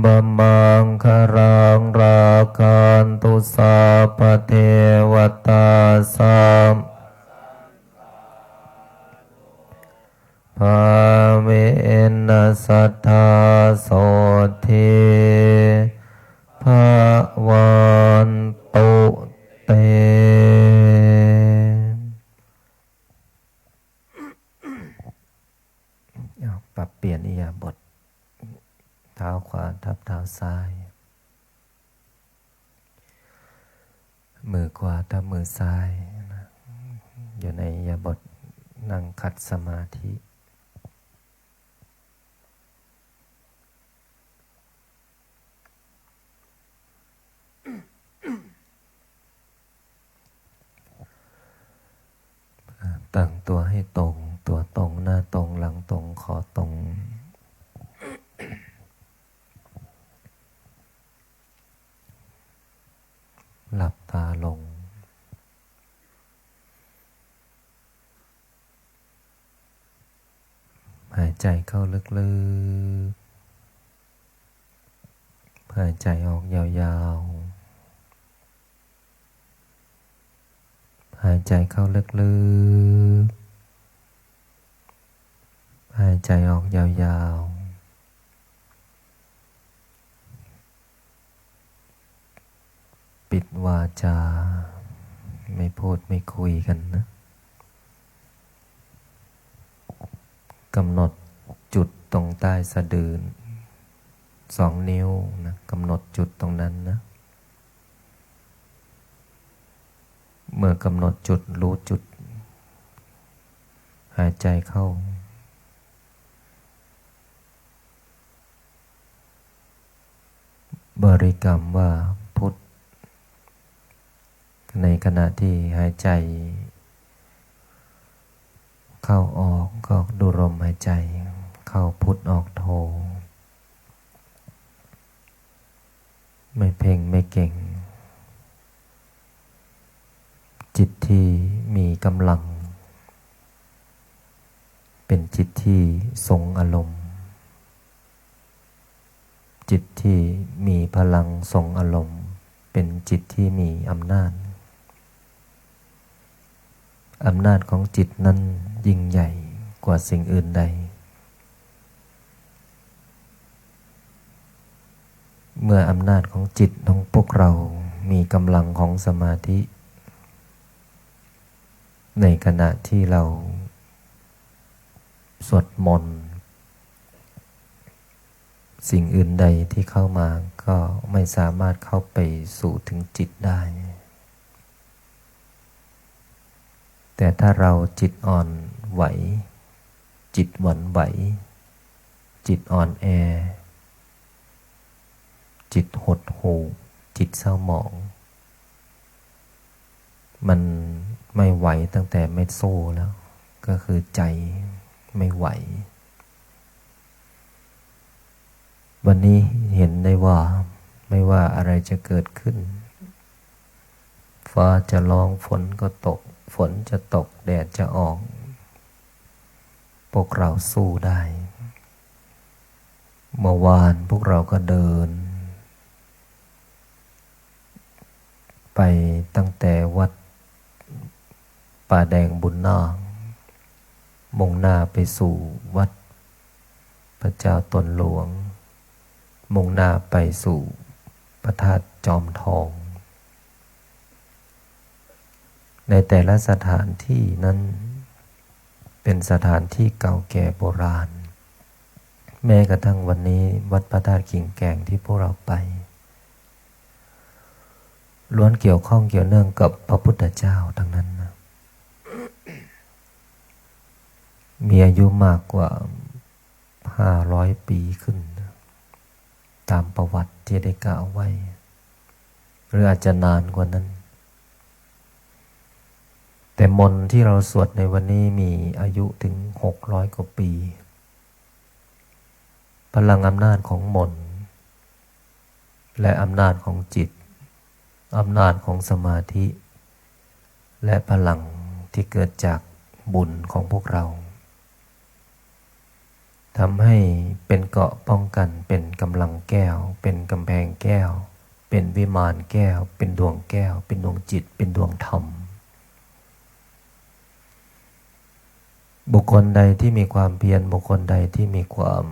บมังคารังราคันตุสัพพเทวตาสัม มือขวาทับมือซ้ายนะอยู่ในอิริยาบถนั่งขัดสมาธิตั้งตัวให้ตรงตัวตรงหน้าตรงหลังตรงคอตรงหลับตาลงหายใจเข้าลึกๆหายใจออกยาวๆหายใจเข้าลึกๆหายใจออกยาวๆปิดวาจาไม่พูดไม่คุยกันนะกำหนดจุดตรงใต้สะดือ2 นิ้วนะกำหนดจุดตรงนั้นนะเมื่อกำหนดจุดรู้จุดหายใจเข้าบริกรรมว่าพุทธในขณะที่หายใจเข้าออกก็ดูลมหายใจเข้าพุทธออกโทไม่เพ่งไม่เก่งจิตที่มีกำลังเป็นจิตที่ทรงอารมณ์จิตที่มีพลังทรงอารมณ์เป็นจิตที่มีอำนาจของจิตนั้นยิ่งใหญ่กว่าสิ่งอื่นใดเมื่ออำนาจของจิตของพวกเรามีกำลังของสมาธิในขณะที่เราสวดมนต์สิ่งอื่นใดที่เข้ามาก็ไม่สามารถเข้าไปสู่ถึงจิตได้แต่ถ้าเราจิตอ่อนไหวจิตหวั่นไหวจิตอ่อนแอจิตหดหู่จิตเศร้าหมองมันไม่ไหวตั้งแต่ไม่สู้แล้วก็คือใจไม่ไหววันนี้เห็นได้ว่าไม่ว่าอะไรจะเกิดขึ้นฟ้าจะร้องฝนก็ตกฝนจะตกแดดจะออกพวกเราสู้ได้เมื่อวานพวกเราก็เดินไปตั้งแต่วัดป่าแดงบุญนาคมุ่งหน้าไปสู่วัดพระเจ้าตนหลวงมุ่งหน้าไปสู่พระธาตุจอมทองในแต่ละสถานที่นั้นเป็นสถานที่เก่าแก่โบราณแม้กระทั่งวันนี้วัดพระธาตุกิ่งแก่งที่พวกเราไปล้วนเกี่ยวข้องเกี่ยวเนื่องกับพระพุทธเจ้าทั้งนั้นนะมีอายุมากกว่า500 ปีขึ้นตามประวัติที่ได้กล่าวไว้หรืออาจจะนานกว่านั้นแต่มนต์ที่เราสวดในวันนี้มีอายุถึง600 กว่าปีพลังอำนาจของมนต์และอำนาจของจิตอำนาจของสมาธิและพลังที่เกิดจากบุญของพวกเราทำให้เป็นเกราะป้องกันเป็นกำลังแก้วเป็นกำแพงแก้วเป็นวิมานแก้วเป็นดวงแก้วเป็นดวงจิตเป็นดวงธรรมบุคคลใดที่มีความเพียรบุคคลใดที่มีความ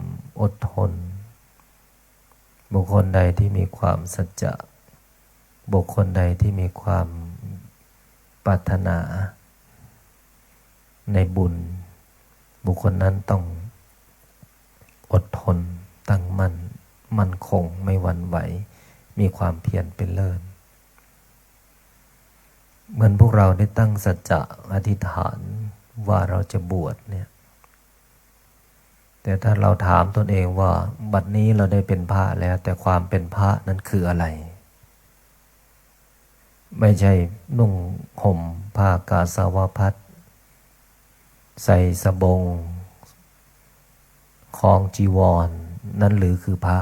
อดทนบุคคลใดที่มีความสัจจะบุคคลใดที่มีความปรารถนาในบุญบุคคลนั้นต้องอดทนตั้งมั่นคงไม่หวั่นไหวมีความเพียรเป็นเลิศ เหมือนพวกเราได้ตั้งสัจจะอธิษฐานว่าเราจะบวชเนี่ยแต่ถ้าเราถามตนเองว่าบัดนี้เราได้เป็นพระแล้วแต่ความเป็นพระนั้นคืออะไรไม่ใช่นุ่งห่มผ้ากาสาวพัสใส่สบงคล้องจีวรนั่นหรือคือพระ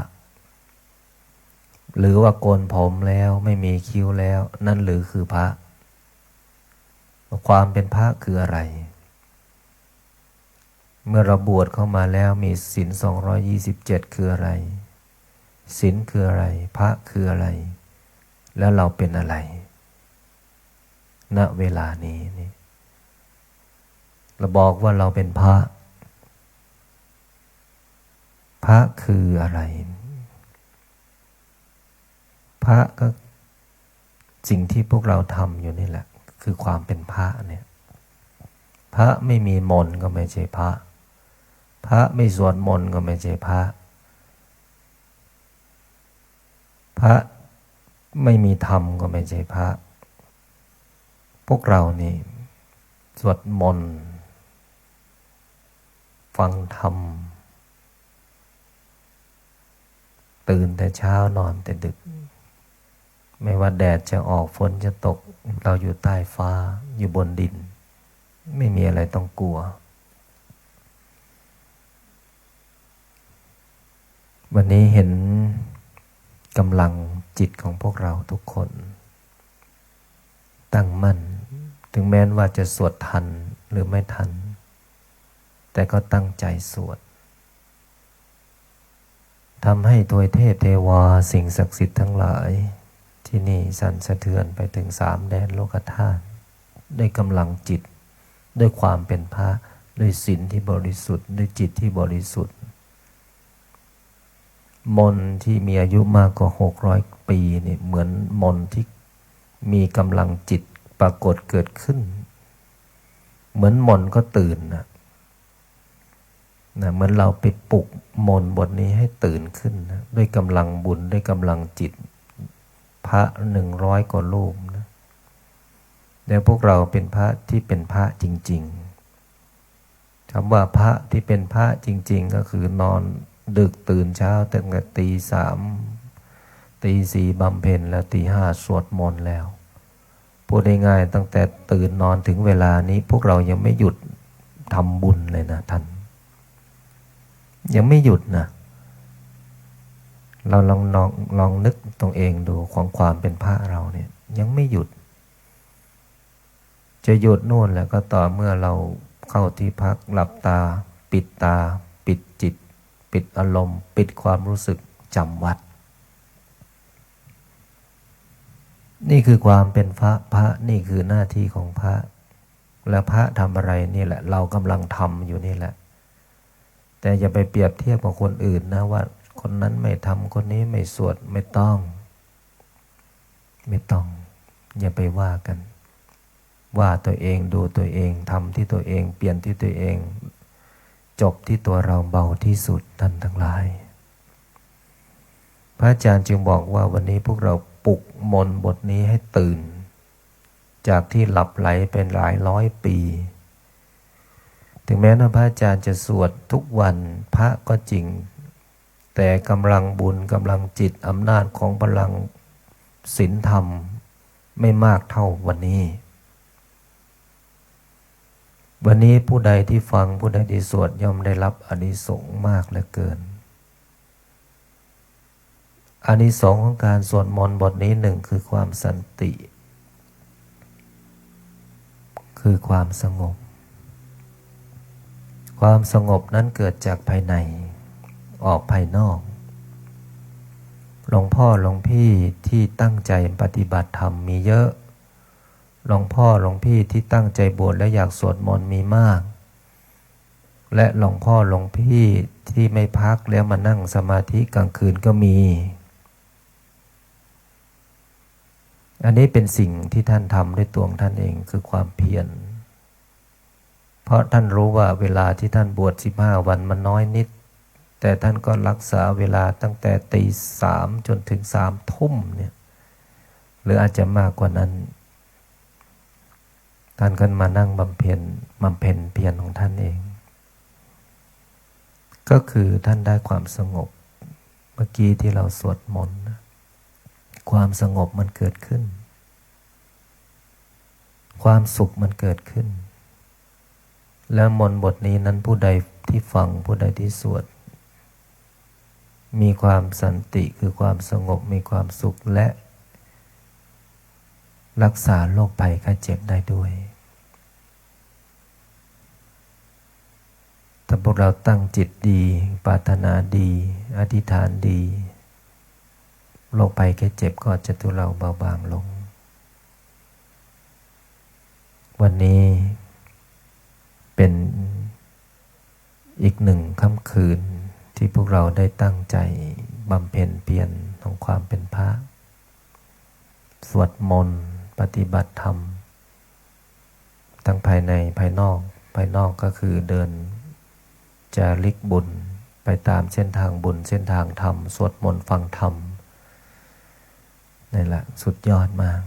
หรือว่าโกนผมแล้วไม่มีคิ้วแล้วนั่นหรือคือพระความเป็นพระคืออะไรเมื่อเราบวชเข้ามาแล้วมีศีล227คืออะไรศีลคืออะไรพระคืออะไรแล้วเราเป็นอะไรณเวลานี้นี่เราบอกว่าเราเป็นพระพระคืออะไรพระก็สิ่งที่พวกเราทำอยู่นี่แหละคือความเป็นพระเนี่ยพระไม่มีมนต์ก็ไม่ใช่พระพระไม่สวดมนต์ก็ไม่ใช่พระพระไม่มีธรรมก็ไม่ใช่พระพวกเรานี่สวดมนต์ฟังธรรมตื่นแต่เช้านอนแต่ดึกไม่ว่าแดดจะออกฝนจะตกเราอยู่ใต้ฟ้าอยู่บนดินไม่มีอะไรต้องกลัววันนี้เห็นกำลังจิตของพวกเราทุกคนตั้งมั่นถึงแม้ว่าจะสวดทันหรือไม่ทันแต่ก็ตั้งใจสวดทำให้ทวยเทพเทวาสิ่งศักดิ์สิทธิ์ทั้งหลายที่นี่สั่นสะเทือนไปถึง3 แดนโลกธาตุด้วยกำลังจิตด้วยความเป็นพระด้วยศีลที่บริสุทธิ์ด้วยจิตที่บริสุทธิ์มนต์ที่มีอายุมากกว่า600 ปีนี่เหมือนมนต์ที่มีกำลังจิตปรากฏเกิดขึ้นเหมือนมนต์ก็ตื่นนะเหมือนเราไปปลุกมนต์บทนี้ให้ตื่นขึ้นนะด้วยกำลังบุญด้วยกำลังจิตพระ100 กว่ารูปนะแล้วพวกเราเป็นพระที่เป็นพระจริงๆคำว่าพระที่เป็นพระจริงๆก็คือนอนดึกตื่นเช้าตั้งแต่ตี 3ตี 4บำเพ็ญแล้วตี 5สวดมนต์แล้วพูดง่ายๆตั้งแต่ตื่นนอนถึงเวลานี้พวกเรายังไม่หยุดทำบุญเลยนะท่านยังไม่หยุดนะเราลองนึกตัวเองดูของความเป็นพระเราเนี่ยยังไม่หยุดจะหยุดนู่นแหละก็ต่อเมื่อเราเข้าที่พักหลับตาปิดตาปิดจิตปิดอารมณ์ปิดความรู้สึกจำวัดนี่คือความเป็นพระนี่คือหน้าที่ของพระและพระทำอะไรนี่แหละเรากำลังทำอยู่นี่แหละแต่อย่าไปเปรียบเทียบกับคนอื่นนะว่าคนนั้นไม่ทำคนนี้ไม่สวดไม่ต้องอย่าไปว่ากันว่าตัวเองดูตัวเองทำที่ตัวเองเปลี่ยนที่ตัวเองจบที่ตัวเราเบาที่สุดท่านทั้งหลายพระอาจารย์จึงบอกว่าวันนี้พวกเราปลุกมนต์บทนี้ให้ตื่นจากที่หลับไหลเป็นหลายร้อยปีถึงแม้ว่าพระอาจารย์จะสวดทุกวันพระก็จริงแต่กำลังบุญกำลังจิตอำนาจของพลังศีลธรรมไม่มากเท่าวันนี้ผู้ใดที่ฟังผู้ใดที่สวดย่อมได้รับอานิสงส์มากเหลือเกินอานิสงส์ของการสวดมนต์บทนี้1คือความสันติคือความสงบความสงบนั้นเกิดจากภายในออกภายนอกหลวงพ่อหลวงพี่ที่ตั้งใจปฏิบัติธรรมมีเยอะหลวงพ่อหลวงพี่ที่ตั้งใจบวชและอยากสวดมนต์มีมากและหลวงพ่อหลวงพี่ที่ไม่พักแล้วมานั่งสมาธิกลางคืนก็มีอันนี้เป็นสิ่งที่ท่านทำด้วยตัวของท่านเองคือความเพียรเพราะท่านรู้ว่าเวลาที่ท่านบวช15 วันมันน้อยนิดแต่ท่านก็รักษาเวลาตั้งแต่ตี 3จนถึง3 ทุ่มเนี่ยหรืออาจจะมากกว่านั้น ท่านขึ้นมานั่งบำเพ็ญเพียรของท่านเองก็คือท่านได้ความสงบเมื่อกี้ที่เราสวดมนต์ความสงบมันเกิดขึ้นความสุขมันเกิดขึ้นแล้วมนต์บทนี้นั้นผู้ใดที่ฟังผู้ใดที่สวดมีความสันติคือความสงบมีความสุขและรักษาโรคภัยไข้เจ็บได้ด้วยถ้าพวกเราตั้งจิตดีปรารถนาดีอธิษฐานดีโรคภัยไข้เจ็บก็จะทุเลาเบาบางลงวันนี้เป็นอีกหนึ่งค่ำคืนที่พวกเราได้ตั้งใจบำเพ็ญเพียรของความเป็นพระสวดมนต์ปฏิบัติธรรมทั้งภายในภายนอกก็คือเดินจาริกบุญไปตามเส้นทางบุญเส้นทางธรรมสวดมนต์ฟังธรรมนี่แหละสุดยอดมาก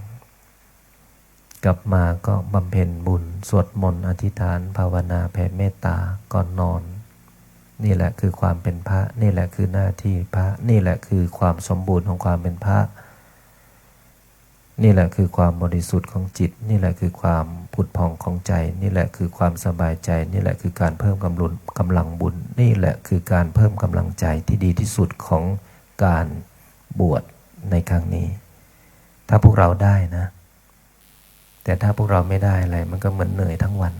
กลับมาก็บำเพ็ญบุญสวดมนต์อธิษฐานภาวนาแผ่เมตตาก่อนนอนนี่แหละคือความเป็นพระนี่แหละคือหน้าที่พระนี่แหละคือความสมบูรณ์ของความเป็นพระนี่แหละคือความบริสุทธิ์ของจิตนี่แหละคือความผุดผ่องของใจนี่แหละคือความสบายใจนี่แหละคือการเพิ่มกำลังบุญนี่แหละคือการเพิ่มกำลังใจที่ดีที่สุดของการบวชในครั้งนี้ถ้าพวกเราได้นะแต่ถ้าพวกเราไม่ได้อะไรมันก็เหมือนเหนื่อยทั้งวัน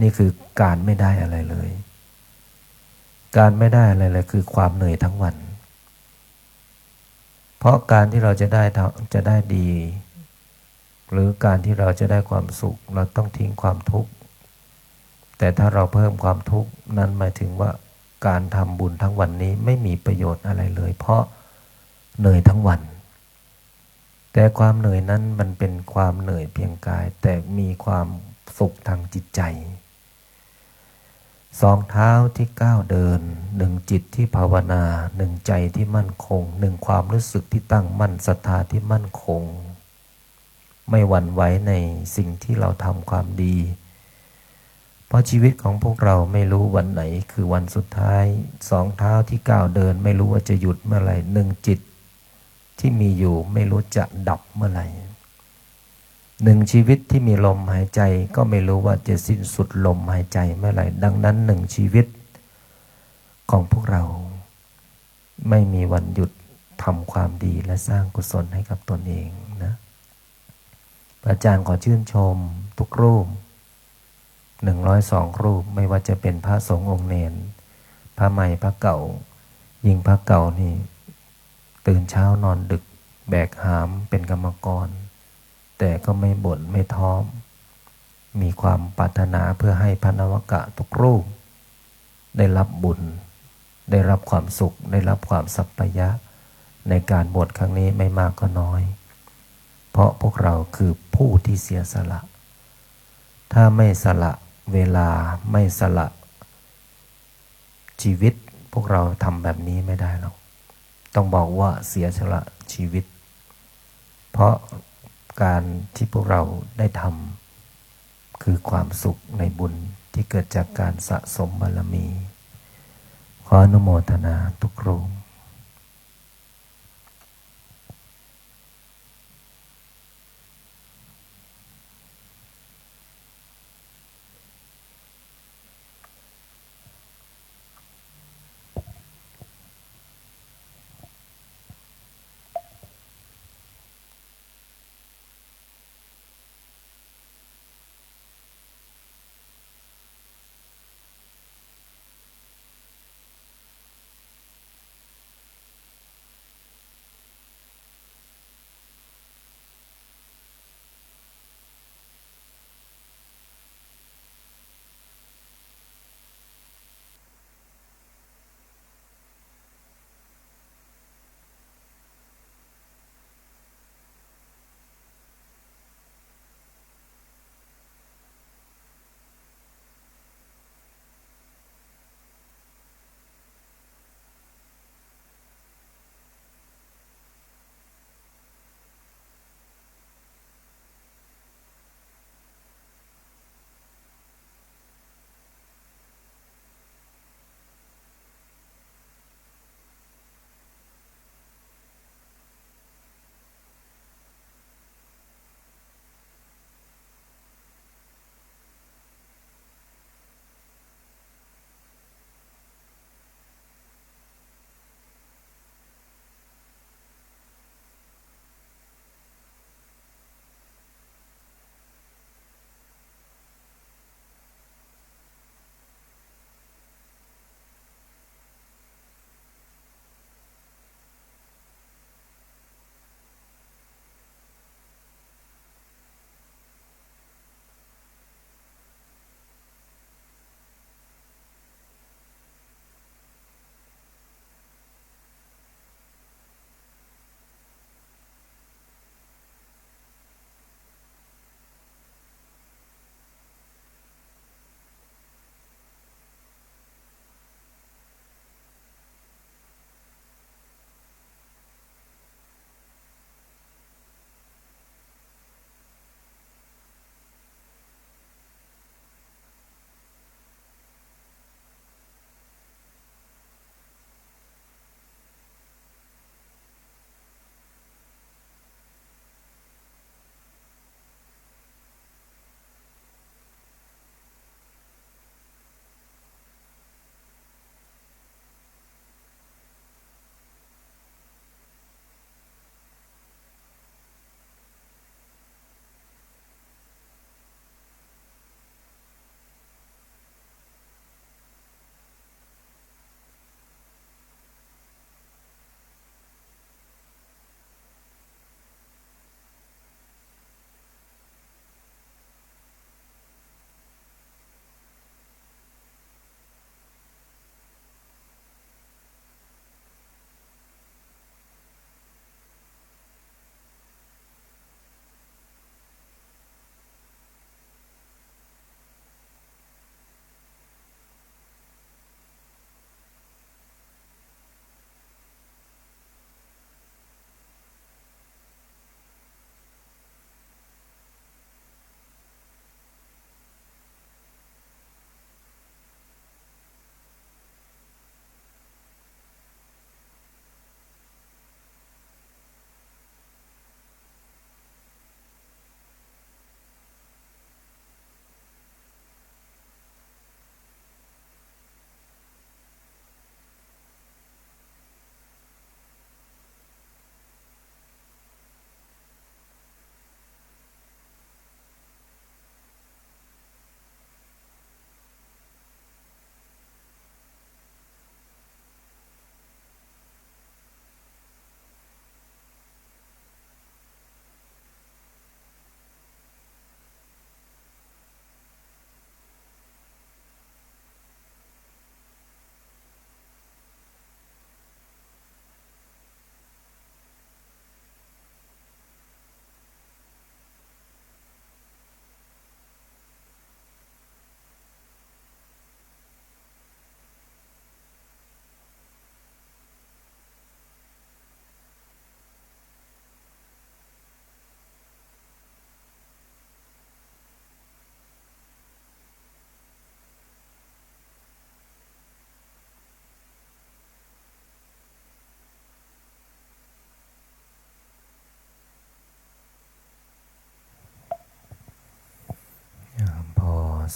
นี่คือการไม่ได้อะไรเลยการไม่ได้อะไรเลยคือความเหนื่อยทั้งวันเพราะการที่เราจะได้ดีหรือการที่เราจะได้ความสุขเราต้องทิ้งความทุกข์แต่ถ้าเราเพิ่มความทุกข์นั้นหมายถึงว่าการทำบุญทั้งวันนี้ไม่มีประโยชน์อะไรเลยเพราะเหนื่อยทั้งวันแต่ความเหนื่อยนั้นมันเป็นความเหนื่อยเพียงกายแต่มีความสุขทางจิตใจสองเท้าที่ก้าวเดินหนึ่งจิตที่ภาวนาหนึ่งใจที่มั่นคงหนึ่งความรู้สึกที่ตั้งมั่นศรัทธาที่มั่นคงไม่หวั่นไหวในสิ่งที่เราทำความดีเพราะชีวิตของพวกเราไม่รู้วันไหนคือวันสุดท้ายสองเท้าที่ก้าวเดินไม่รู้ว่าจะหยุดเมื่อไหร่หนึ่งจิตที่มีอยู่ไม่รู้จะดับเมื่อไหร่หนึ่งชีวิตที่มีลมหายใจก็ไม่รู้ว่าจะสิ้นสุดลมหายใจเมื่อไหร่ดังนั้นหนึ่งชีวิตของพวกเราไม่มีวันหยุดทำความดีและสร้างกุศลให้กับตนเองนะอาจารย์ขอชื่นชมทุกรูป102รูปไม่ว่าจะเป็นพระสงฆ์องค์เนรพระใหม่พระเก่ายิ่งพระเก่านี่ตื่นเช้านอนดึกแบกหามเป็นกรรมกรแต่ก็ไม่บ่นไม่ท้อมีความปรารถนาเพื่อให้พระนวกะทุกรูปได้รับบุญได้รับความสุขได้รับความสัพพยะในการบวชครั้งนี้ไม่มากก็น้อยเพราะพวกเราคือผู้ที่เสียสละถ้าไม่สละเวลาไม่สละชีวิตพวกเราทำแบบนี้ไม่ได้หรอกต้องบอกว่าเสียสละชีวิตเพราะการที่พวกเราได้ทำคือความสุขในบุญที่เกิดจากการสะสมบารมีขออนุโมทนาทุกรูป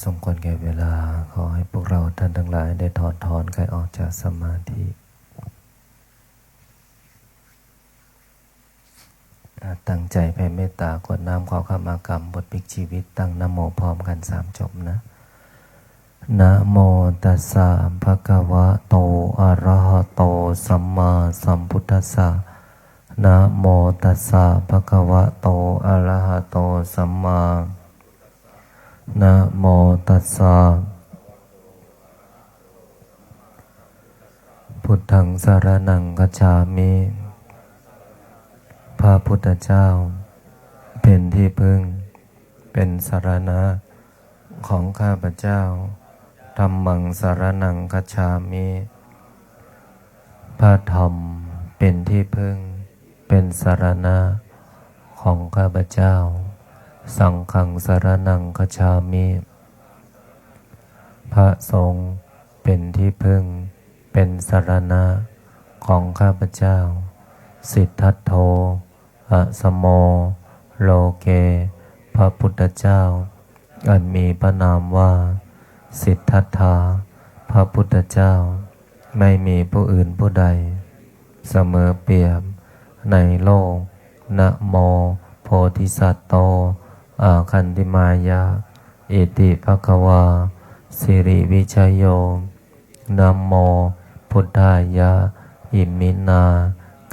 สมควรแก่เวลาขอให้พวกเราท่านทั้งหลายได้ถอดถอนกายออกจากสมาธิตั้งใจแผ่เมตตากรวดน้ำขอขมากรรมบทพลิกชีวิตตั้งนะโมพร้อมกัน3 จบนะนะโมตัสสะภะคะวะโตอะระหะโตสัมมาสัมพุทธัสสะนะโมตัสสะภะคะวะโตอะระหะโตสัมมานะโมตัสสะพุทธังสรณังคัจฉามิพระพุทธเจ้าเป็นที่พึ่งเป็นสรณะของข้าพเจ้าธัมมังสรณังคัจฉามิพระธรรมเป็นที่พึ่งเป็นสรณะของข้าพเจ้าสังฆังสรณังคัจฉามิพระสงฆ์เป็นที่พึ่งเป็นสรณะของข้าพเจ้าสิทธัตโธอะสโมโลเกพระพุทธเจ้าอันมีพระนามว่าสิทธัตถะพระพุทธเจ้าไม่มีผู้อื่นผู้ใดเสมอเปรียบในโลกนะโมโพธิสัตว์โตอาคันติมายะอิติภควาสิริวิชัยโยนะโมพุทธายะอิมินา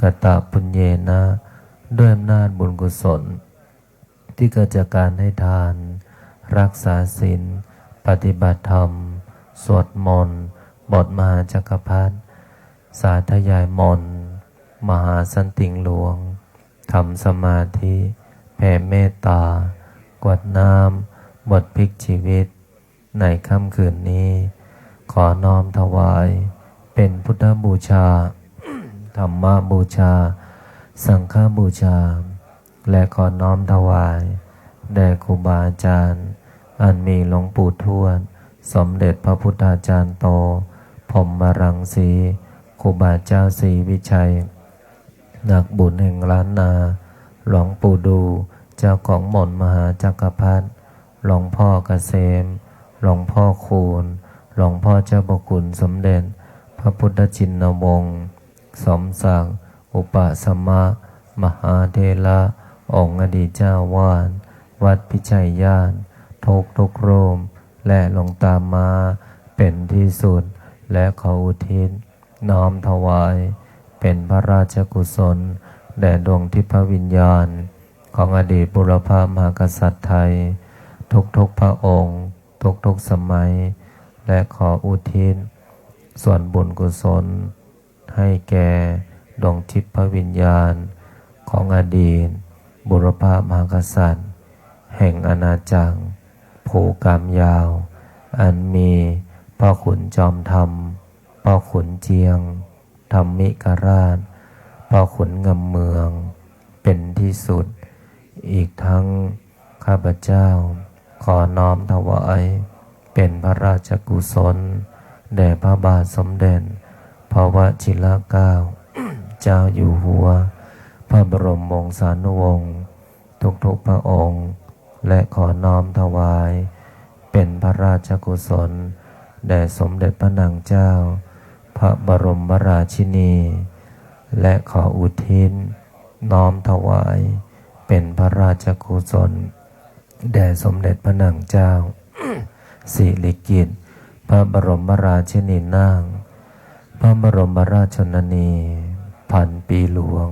กตปุญเยนะด้วยอำนาจบุญกุศลที่เกิดจากการให้ทานรักษาศีลปฏิบัติธรรมสวดมนต์บทมหาจักรพรรดิสาธยายมนต์มหาสันติงหลวงทำสมาธิแผ่เมตตากรวดน้ำบทพลิกชีวิตในค่ำคืนนี้ขอน้อมถวายเป็นพุทธบูชา ธรรมบูชาสังฆบูชาและขอน้อมถวายแด่ครูบาอาจารย์อันมีหลวงปู่ทวดสมเด็จพระพุทธาจารย์โตพรหมรังสีครูบาเจ้าศรีวิชัยนักบุญแห่งล้านนาหลวงปู่ดูเจ้าของหม่นมหาจักรพรรดิหลวงพ่อเกษมหลวงพ่อคูณหลวงพ่อเจ้าพระคุณสมเด็จพระพุทธชินวงศ์สมศักดิ์อุปสมะมหาเถระองค์อดีตเจ้าวาดวัดพิชัยญาณทุกโรมและหลวงตามาเป็นที่สุดและขออุทิศน้อมถวายเป็นพระราชกุศลแด่ดวงทิพวิญญาณของอดีตบุรพามหากษัตริย์ไทยทุกพระองค์ทุกสมัยและขออุทิศส่วนบุญกุศลให้แก่ดวงทิพวิญญาณของอดีตบุรพามหากษัตริย์แห่งอาณาจักรภูกามยาวอันมีพ่อขุนจอมธรรมพ่อขุนเจียงธรรมิกราชพ่อขุนงำเมืองเป็นที่สุดอีกทั้งข้าพเจ้าขอน้อมถวายเป็นพระราชกุศลแด่พระบาทสมเด็จพระวชิรเกล้า เจ้าอยู่หัวพระบรมวงศานุวงศ์ทุกพระองค์และขอน้อมถวายเป็นพระราชกุศลแด่สมเด็จพระนางเจ้าพระบรมราชินีและขออุทิศน้อมถวายเป็นพระราชกุศลแด่สมเด็จพระนางเจ้า สิริกิติ์พระบรมราชินีนางพระบรมราชชนนีพันปีหลวง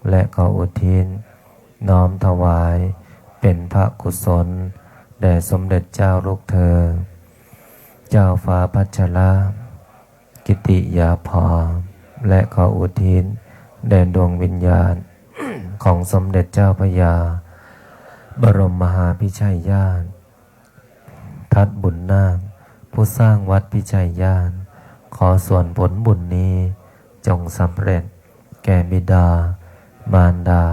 และขออุทิศน้อมถวายเป็นพระกุศลแด่สมเด็จเจ้าลูกเธอเจ้าฟ้าพัชรกิติยาภรณ์และขออุทิศแด่ดวงวิญญาณ ของสมเด็จเจ้าพระยาบรมมหาพิชัยญาณทัดบุญนาคผู้สร้างวัดพิชัยญาณขอส่วนผลบุญนี้จงสำเร็จแก่บิดามารดา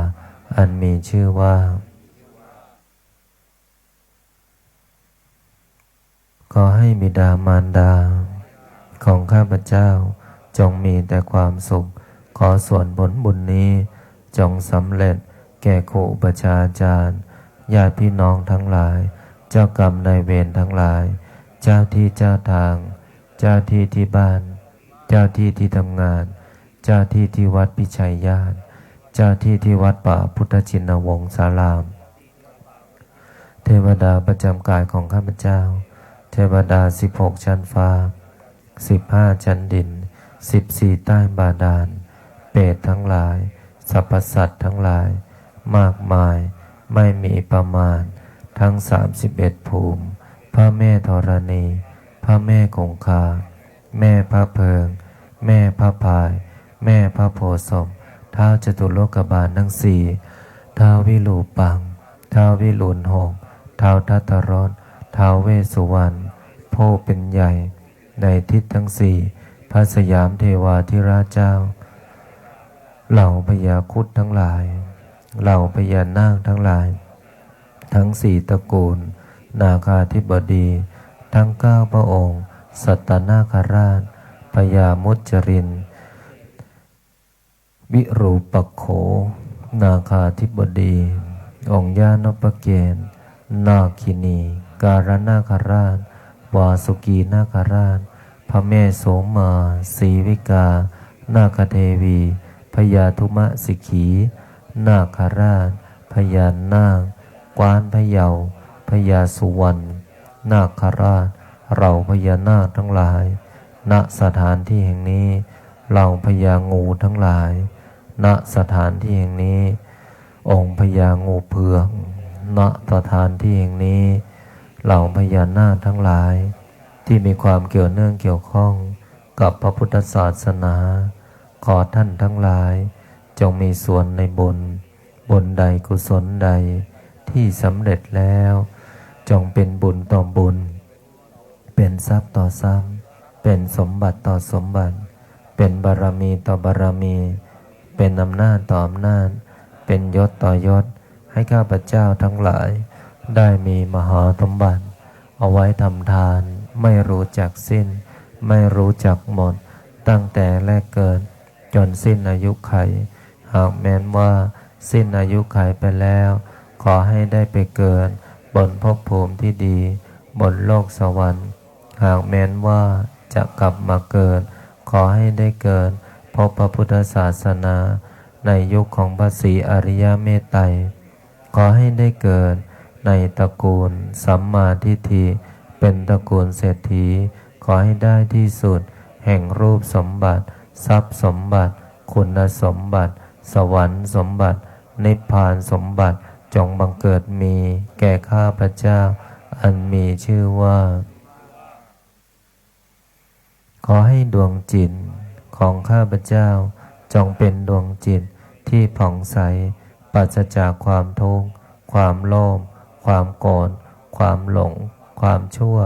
อันมีชื่อว่าขอให้บิดามารดาของข้าพเจ้าจงมีแต่ความสุขขอส่วนผลบุญนี้จงสำเร็จแก่ครูอุปัชฌาย์อาจารย์ญาติพี่น้องทั้งหลาย เจ้ากรรมนายเวรทั้งหลายเจ้าที่เจ้าทางเจ้าที่ที่บ้านเจ้าที่ที่ทำงานเจ้าที่ที่วัดพิชัยญาณเจ้าที่ที่วัดป่าพุทธชินวงศารามเทวดาประจำกายของข้าพเจ้าเทวดา16ชั้นฟ้า15ชั้นดิน14ใต้บาดาลเปรตทั้งหลายสรรพสัตว์ทั้งหลายมากมายไม่มีประมาณทั้ง31ภูมิพระแม่ธรณีพระแม่คงคาแม่พระเพิงแม่พระพายแม่พระโพธิ์ศพท้าวจตุโลกบาลทั้งสี่ท้าววิรูปังท้าววิรุฬหกท้าวทัตตรสท้าวเวสสุวรรณผู้เป็นใหญ่ในทิศทั้งสี่พระสยามเทวาธิราชเจ้าเหล่าพญาครุฑทั้งหลายเหล่าพญานาคทั้งหลายทั้งสี่ตระกูลนาคาธิบดีทั้ง9พระองค์สัตตนาคราชพญามุจรินวิรูปักโขนาคาธิบดีองค์ญานพเกณฑ์นาคินีการนาคราชวาสุกีนาคราชพระแม่โสมาศรีวิกานาคเทวีพญาธุมะสิกขีนาคราชพญานาคกวานพะเยาพญาสุวรรณนาคราชเราพญานาคทั้งหลายณสถานที่แห่งนี้เราพญางูทั้งหลายณสถานที่แห่งนี้องค์พญางูเผือกณสถานที่แห่งนี้เหล่าพญานาคทั้งหลายที่มีความเกี่ยวเนื่องเกี่ยวข้องกับพระพุทธศาสนาขอท่านทั้งหลายจงมีส่วนในบุญใดกุศลใดที่สำเร็จแล้วจงเป็นบุญต่อบุญเป็นทรัพย์ต่อทรัพย์เป็นสมบัติต่อสมบัติเป็นบารมีต่อบารมีเป็นอำนาจต่ออำนาจเป็นยศต่อยศให้ข้าพเจ้าทั้งหลายได้มีมหาสมบัติเอาไว้ทำทานไม่รู้จักสิ้นไม่รู้จักหมดตั้งแต่แรกเกิดจนสิ้นอายุขัยหากแม้นว่าสิ้นอายุขัยไปแล้วขอให้ได้ไปเกิดบนภพภูมิที่ดีบนโลกสวรรค์หากแม้นว่าจะกลับมาเกิดขอให้ได้เกิดพบพระพุทธศาสนาในยุคของพระศรีอริยเมตไตรขอให้ได้เกิดในตระกูลสัมมาทิฏฐิเป็นตระกูลเศรษฐีขอให้ได้ที่สุดแห่งรูปสมบัติทรัพย์สมบัติคุณสมบัติสวรรค์สมบัตินิพพานสมบัติจงบังเกิดมีแก่ข้าพเจ้าอันมีชื่อว่าขอให้ดวงจิตของข้าพเจ้าจงเป็นดวงจิตที่ผ่องใสปราศจากความทุกข์ความโลภความโกรธความหลงความชั่ว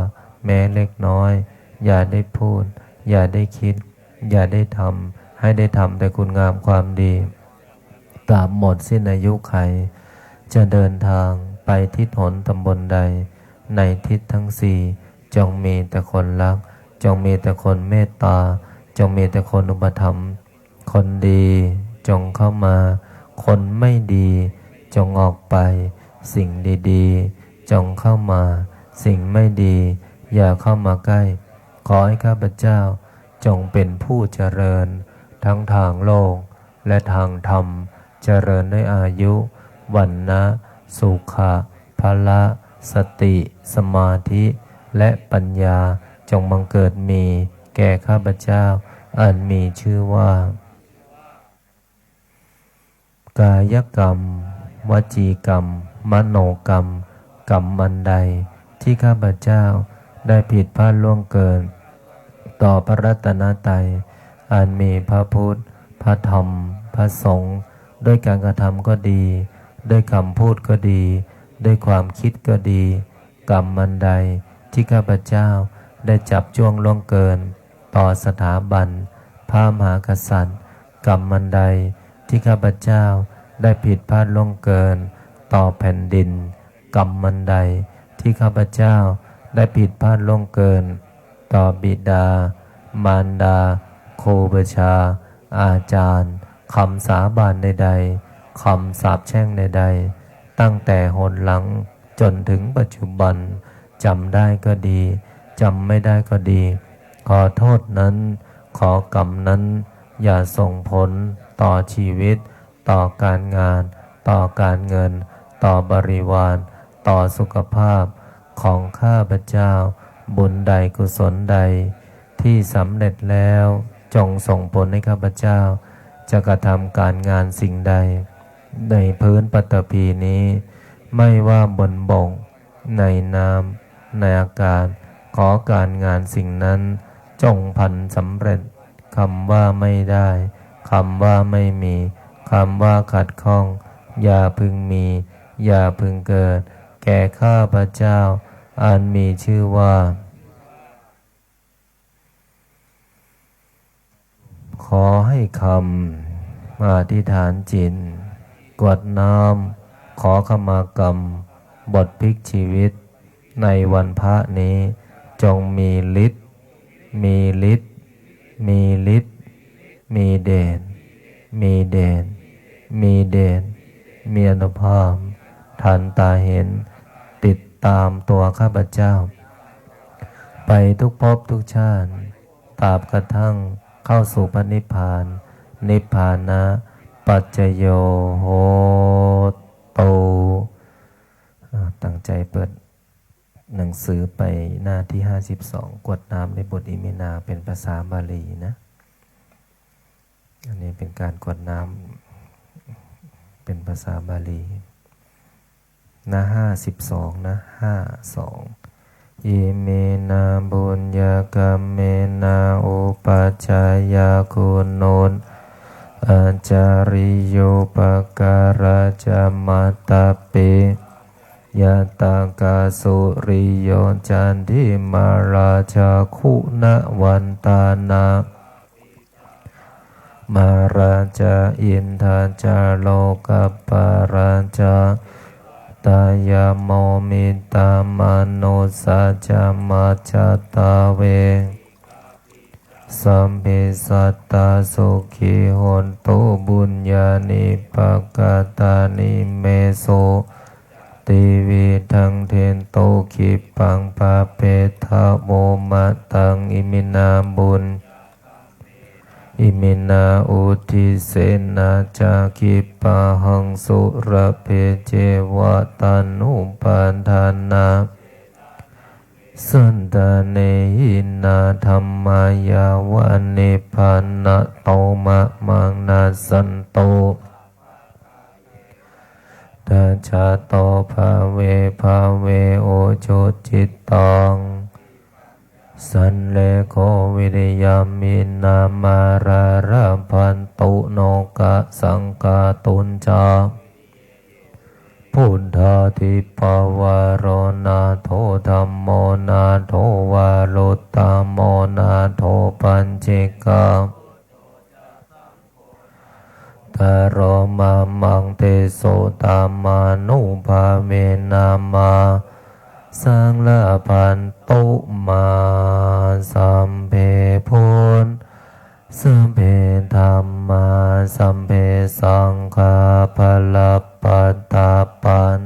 แม้เล็กน้อยอย่าได้พูดอย่าได้คิดอย่าได้ทำให้ได้ทำแต่คุณงามความดีตราบหมดสิ้นอายุไขจะเดินทางไปทิศหนตำบลใดในทิศทั้งสี่จงมีแต่คนรักจงมีแต่คนเมตตาจงมีแต่คนอุปถัมภ์คนดีจงเข้ามาคนไม่ดีจงออกไปสิ่งดีๆจงเข้ามาสิ่งไม่ดีอย่าเข้ามาใกล้ขอให้ข้าพเจ้าจงเป็นผู้เจริญทั้งทางโลกและทางธรรมเจริญด้วยอายุวันนะสุขะพละสติสมาธิและปัญญาจงบังเกิดมีแก่ข้าพเจ้าอันมีชื่อว่ากายกรรมวจีกรรมมโนกรรมกรรมอันใดที่ข้าพเจ้าได้ผิดพลาดล่วงเกินต่อพระรัตนตรัยอันมีพระพุทธพระธรรมพระสงฆ์ด้วยการกระทำก็ดีด้วยคำพูดก็ดีด้วยความคิดก็ดีกรรมอันใดที่ข้าพเจ้าได้จับจ้วงล่วงเกินต่อสถาบันพระมหากษัตริย์กรรมอันใดที่ข้าพเจ้าได้ผิดพลาดล่วงเกินต่อแผ่นดินกรรมอันใดที่ข้าพเจ้าได้ผิดพลาดล่วงเกินต่อบิดามารดาครูบาชาอาจารย์คำสาบานใดๆคำสาปแช่งใดๆตั้งแต่หนหลัง จนถึงปัจจุบันจำได้ก็ดีจำไม่ได้ก็ดีขอโทษนั้นขอกรรมนั้นอย่าส่งผลต่อชีวิตต่อการงานต่อการเงินต่อบริวารต่อสุขภาพของข้าพเจ้าบุญใดกุศลใดที่สำเร็จแล้วจงส่งผลให้ข้าพเจ้าจะกระทำการงานสิ่งใดในพื้นปฐพีนี้ไม่ว่าบนบกในน้ำในอากาศขอการงานสิ่งนั้นจงพันสำเร็จคำว่าไม่ได้คำว่าไม่มีคำว่าขัดข้องอย่าพึงมีอย่าพึงเกิดแก่ข้าพเจ้าอันมีชื่อว่าขอให้คำอธิษฐานจิตกรวดน้ำขอขมากรรมบทพลิกชีวิตในวันพระนี้จงมีฤทธิ์มีฤทธิ์มีฤทธิ์มีเดชมีเดชมีเดชมีอานุภาพทันตาเห็นติดตามตัวข้าพเจ้าไปทุกภพทุกชาติตราบกระทั่งเข้าสู่พระนิพพานนิพพานะปัจจโยโหตุตั้งใจเปิดหนังสือไปหน้าที่52กวดน้ำในบทอิมินาเป็นภาษาบาลีนะอันนี้เป็นการกวดน้ำเป็นภาษาบาลีหน้า52นะ52อิเมนาบุญญากรรมเมนาอุปัชฌายาคุณโนนอาจาริโยปการะจามัตตปิยะตากาสุริโยจันทิมาราชาคุณวันตานามาราชาอินทาจาโลกปาราชาตายาโมมิตามโนสัจจมัจจตาเวสัมภิสัตตาสุขีหนตุบุญญาณิปกตานิเมโสติวิทังเทนโตขิปังปะเปทะโมมะตังอิมินาบุญอิมินาอุทิเสนาจาคิปะหังสุระเพเจวะตานุปันธานาสันตาเนหินาธัมมายาวะเนปานะโตมะมังนาสันโตตาชาโตภาเวภาเวโอโชจิตตังสันเลโควิริยามินามาราราพันตุโนกะสังกาตุนจาพุทธาทิปวารนาโทธัมโมนาโทวารุตตโมนาโทปัญเจกาตารมามังเตโสตามานุภาเวนามาสังลาพันตุมาสัมเพพุนสัมเพธัมมาสัมเพสังฆาภลัปปัตตาปัน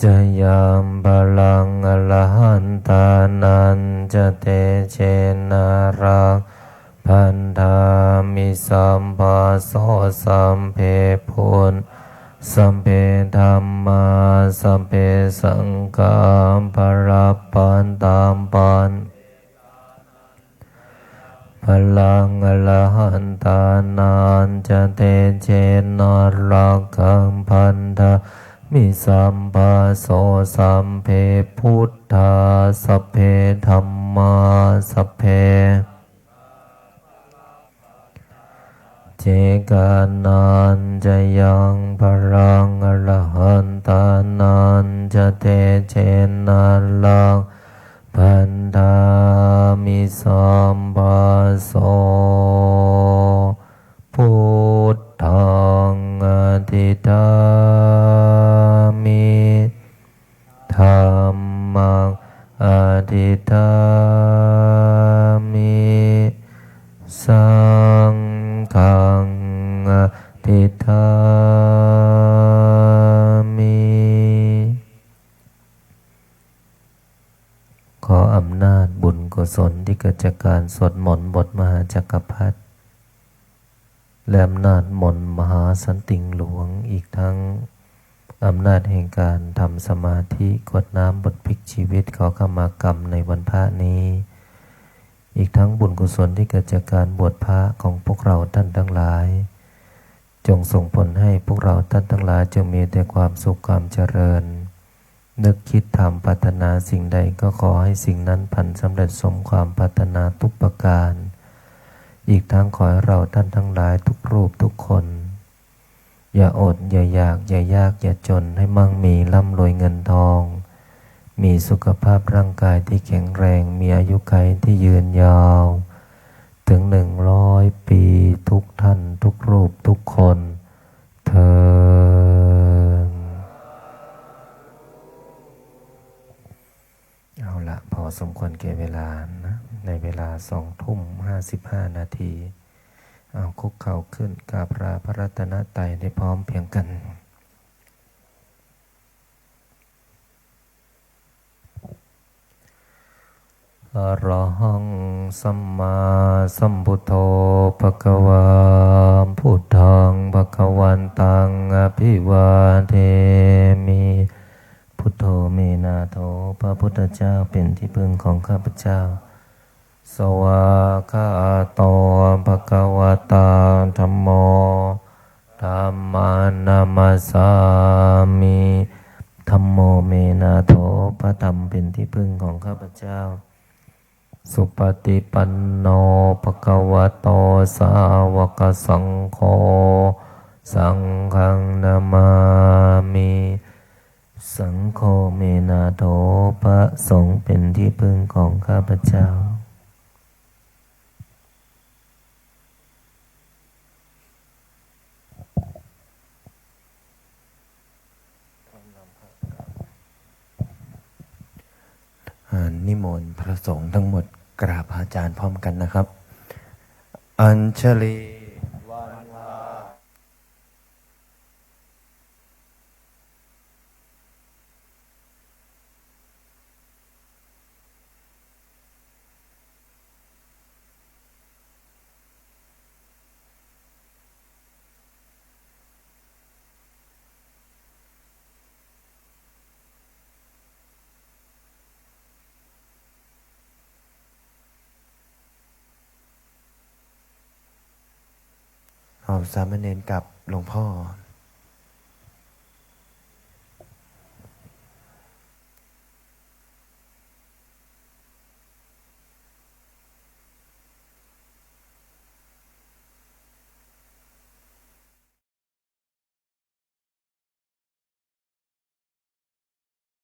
จะยามพลังอรหันตานันจะเตเชนารังพันธามิสัมภาโสสัมเพพุนสัมเพธัมมาสัมเพสังฆาภลัปปันตามปันพลังอรหันตานันจะเตเชนารักขังพันธามิสัมภาโสสัมเพพุทธาสัพเพธัมมาสัพเพเจกานันจะยังพลังอรหันตานันจะเตเชนาลังพันธามิสัมภาโสพุทธังอธิษฐามิธัมมังอธิษฐามิสังฆังอธิษฐามิ กุศลที่เกิดจากการสวดมนต์บทมหาจักรพรรดิและอำนาจมนต์มหาสันติงหลวงอีกทั้งอำนาจแห่งการทำสมาธิกวดน้ำบทพลิกชีวิตขอขมากรรมในวันพระนี้อีกทั้งบุญกุศลที่เกิดจากการบวชพระของพวกเราท่านทั้งหลายจงส่งผลให้พวกเราท่านทั้งหลายจงมีแต่ความสุขความเจริญนึกคิดทำปรารถนาสิ่งใดก็ขอให้สิ่งนั้นพันสำเร็จสมความปรารถนาทุกประการอีกทั้งขอให้เราท่านทั้งหลายทุกรูปทุกคนอย่าอดอย่าอยากอย่ายากอย่าจนให้มั่งมีร่ำรวยเงินทองมีสุขภาพร่างกายที่แข็งแรงมีอายุขัยที่ยืนยาวถึง100 ปีทุกท่านทุกรูปทุกคนเทอญเอาละพอสมควรแก่เวลานะในเวลา20:55 นาทีเอาคุกเข่าขึ้นกราบพระรัตนตรัยได้พร้อมเพียงกันอะระหังสัมมาสัมพุทโธภควาพุทธังภควันตังอภิวาเทมิพุทโธเมนาโถพระพุทธเจ้าเป็นที่พึ่งของข้าพเจ้าสวากขาโตภควตาธัมโมธัมมานามัสสามิธัมโมเมนาโถพระธรรมเป็นที่พึ่งของข้าพเจ้าสุปฏิปันโนภควโตสาวกสังโฆสังฆังนามามิสังโฆเมนาโถพระสงฆ์เป็นที่พึ่งของข้าพเจ้านิมนต์พระสงฆ์ทั้งหมดกราบอาจารย์พร้อมกันนะครับอัญชลีวันวาเอาสามเณรกับหลวงพ่อ